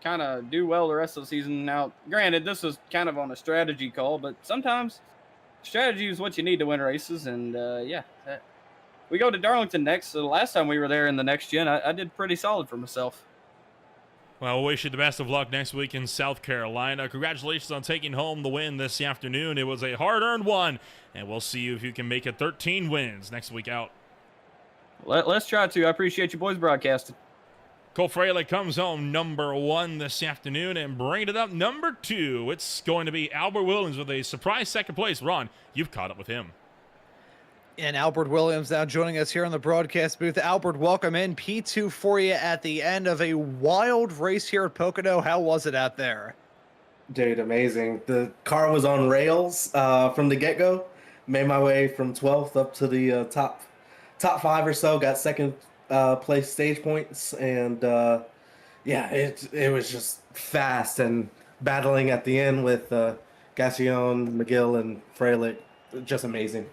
kind of do well the rest of the season. Now, granted, this is kind of on a strategy call, but sometimes strategy is what you need to win races. And yeah, we go to Darlington next. So the last time we were there in the next gen, I did pretty solid for myself. Well, we'll wish you the best of luck next week in South Carolina. Congratulations on taking home the win this afternoon. It was a hard-earned one, and we'll see you if you can make it 13 wins next week out. Let's try to. I appreciate you boys broadcasting. Cole Fraley comes home number 1 this afternoon and bringing it up number 2. It's going to be Albert Williams with a surprise second place. Ron, you've caught up with him. And Albert Williams now joining us here in the broadcast booth. Albert, welcome in. P2 for you at the end of a wild race here at Pocono. How was it out there? Dude, amazing. The car was on rails from the get-go. Made my way from 12th up to the top 5 or so. Got second place stage points, and yeah, it was just fast and battling at the end with Gassion, McGill, and Freilich. Just amazing.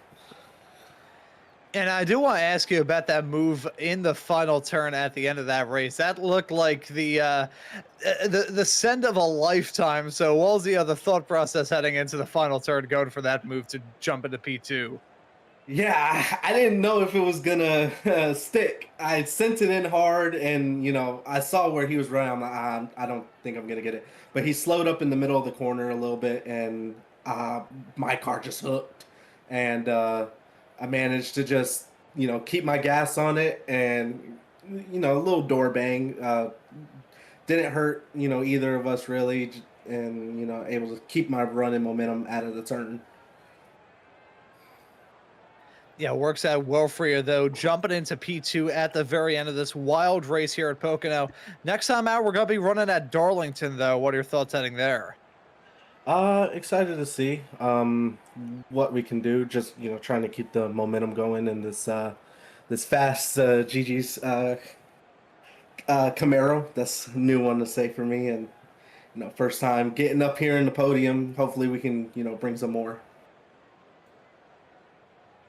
And I do want to ask you about that move in the final turn at the end of that race. That looked like the send of a lifetime. So what was the thought process heading into the final turn going for that move to jump into P2? Yeah, I didn't know if it was gonna stick. I sent it in hard, and I saw where he was running. I'm like, I don't think I'm gonna get it. But he slowed up in the middle of the corner a little bit, and my car just hooked, and I managed to just keep my gas on it, and a little door bang didn't hurt either of us really, and able to keep my running momentum out of the turn. Yeah, works out well for you, though. Jumping into P2 at the very end of this wild race here at Pocono. Next time out, we're going to be running at Darlington, though. What are your thoughts heading there? Excited to see what we can do. Just trying to keep the momentum going in this fast GG's Camaro. That's a new one to say for me, and first time getting up here in the podium. Hopefully, we can bring some more.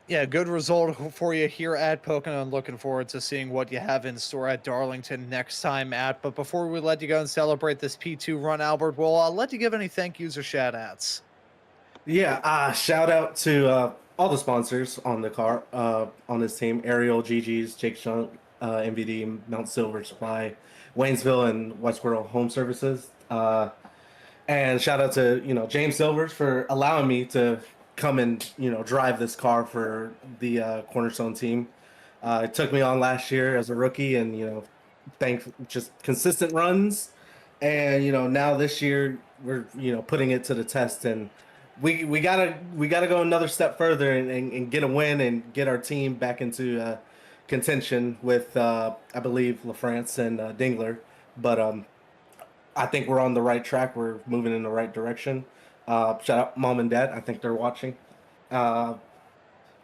Yeah, good result for you here at Pocono, and looking forward to seeing what you have in store at Darlington next time out. But before we let you go and celebrate this P2 run, Albert, we'll let you give any thank yous or shout outs. Yeah, shout out to all the sponsors on the car, on this team: Ariel, GG's, Jake Shunk, MVD, Mount Silver Supply, Waynesville, and Whiplash Home Services. And shout out to James Silvers for allowing me to come and drive this car for the Cornerstone team. It took me on last year as a rookie, and just consistent runs, and now this year we're putting it to the test, and we gotta go another step further and get a win and get our team back into contention with I believe LaFrance and Dingler. But I think we're on the right track. We're moving in the right direction. Shout out mom and dad. I think they're watching. And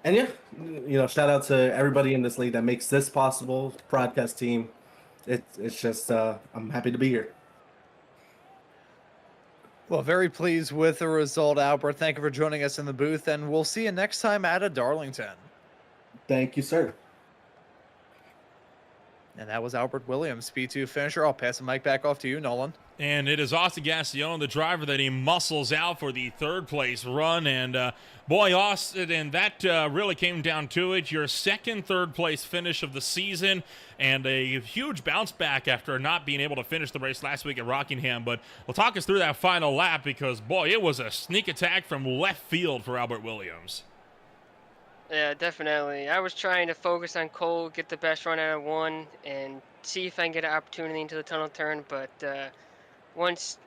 yeah, shout out to everybody in this league that makes this possible. Broadcast team. It's just I'm happy to be here. Well, very pleased with the result, Albert. Thank you for joining us in the booth, and we'll see you next time out of Darlington. Thank you, sir. And that was Albert Williams, P2 finisher. I'll pass the mic back off to you, Nolan. And it is Austin Gassion, the driver, that he muscles out for the third place run. And boy, Austin, and that really came down to it. Your second third place finish of the season, and a huge bounce back after not being able to finish the race last week at Rockingham. But we'll talk us through that final lap, because boy, it was a sneak attack from left field for Albert Williams. Yeah, definitely. I was trying to focus on Cole, get the best run out of 1, and see if I can get an opportunity into the tunnel turn. But once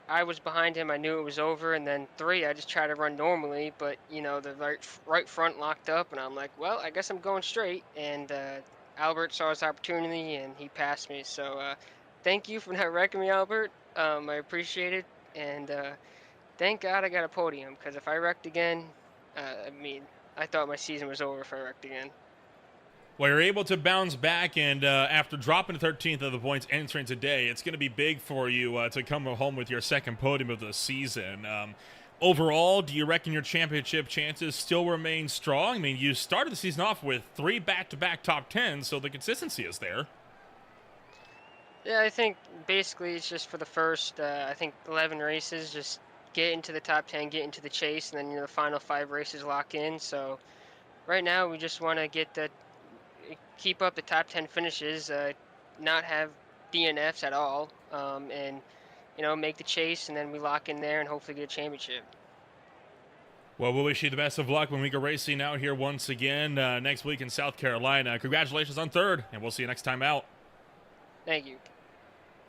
I was behind him, I knew it was over. And then 3, I just tried to run normally, but the right front locked up, and I'm like, well, I guess I'm going straight. And Albert saw his opportunity, and he passed me. So thank you for not wrecking me, Albert. I appreciate it, and thank God I got a podium, because if I wrecked again, I mean, I thought my season was over if I wrecked again. Well, you're able to bounce back, and after dropping 13th of the points entering today, it's going to be big for you to come home with your second podium of the season. Overall, do you reckon your championship chances still remain strong? I mean, you started the season off with 3 back-to-back top 10s, so the consistency is there. Yeah, I think basically it's just for the first, I think 11 races, just get into the top 10, get into the chase, and then the final 5 races lock in. So right now we just want to keep up the top 10 finishes, not have DNFs at all, and make the chase, and then we lock in there and hopefully get a championship. Well, we'll wish you the best of luck when we go racing out here once again next week in South Carolina. Congratulations on 3rd, and we'll see you next time out. Thank you.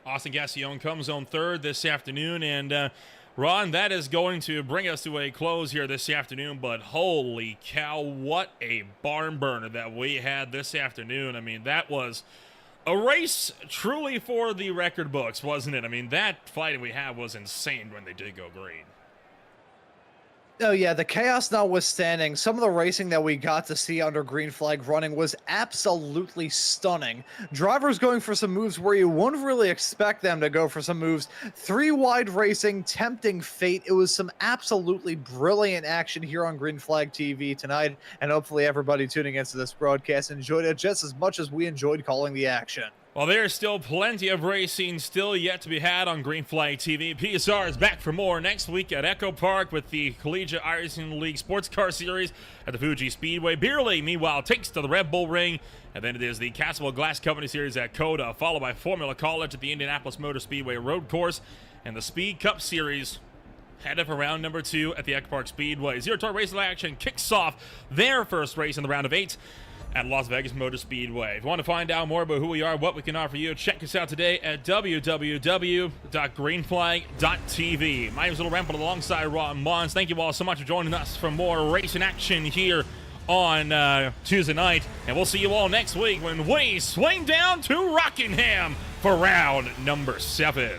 Austin Gassion comes on 3rd this afternoon, and Ron, that is going to bring us to a close here this afternoon, but holy cow, what a barn burner that we had this afternoon. I mean, that was a race truly for the record books, wasn't it? I mean, that fight we had was insane when they did go green. Oh yeah, the chaos notwithstanding, some of the racing that we got to see under green flag running was absolutely stunning. Drivers going for some moves where you wouldn't really expect them to go for some moves. 3 wide racing, tempting fate. It was some absolutely brilliant action here on Green Flag TV tonight, and hopefully everybody tuning into this broadcast enjoyed it just as much as we enjoyed calling the action. Well, there's still plenty of racing still yet to be had on Green Flag TV. PSR is back for more next week at Echo Park with the Collegiate Racing League Sports Car Series at the Fuji Speedway. Beer League, meanwhile, takes to the Red Bull Ring. And then it is the Castle Glass Company Series at COTA, followed by Formula College at the Indianapolis Motor Speedway Road Course. And the Speed Cup Series headed for round number 2 at the Echo Park Speedway. Zero Turn Racing Action kicks off their first race in the round of 8 at Las Vegas Motor Speedway. If you want to find out more about who we are, what we can offer you, check us out today at www.greenflag.tv. My name is Little Rampant alongside Ron Mons. Thank you all so much for joining us for more racing action here on Tuesday night. And we'll see you all next week when we swing down to Rockingham for round number 7.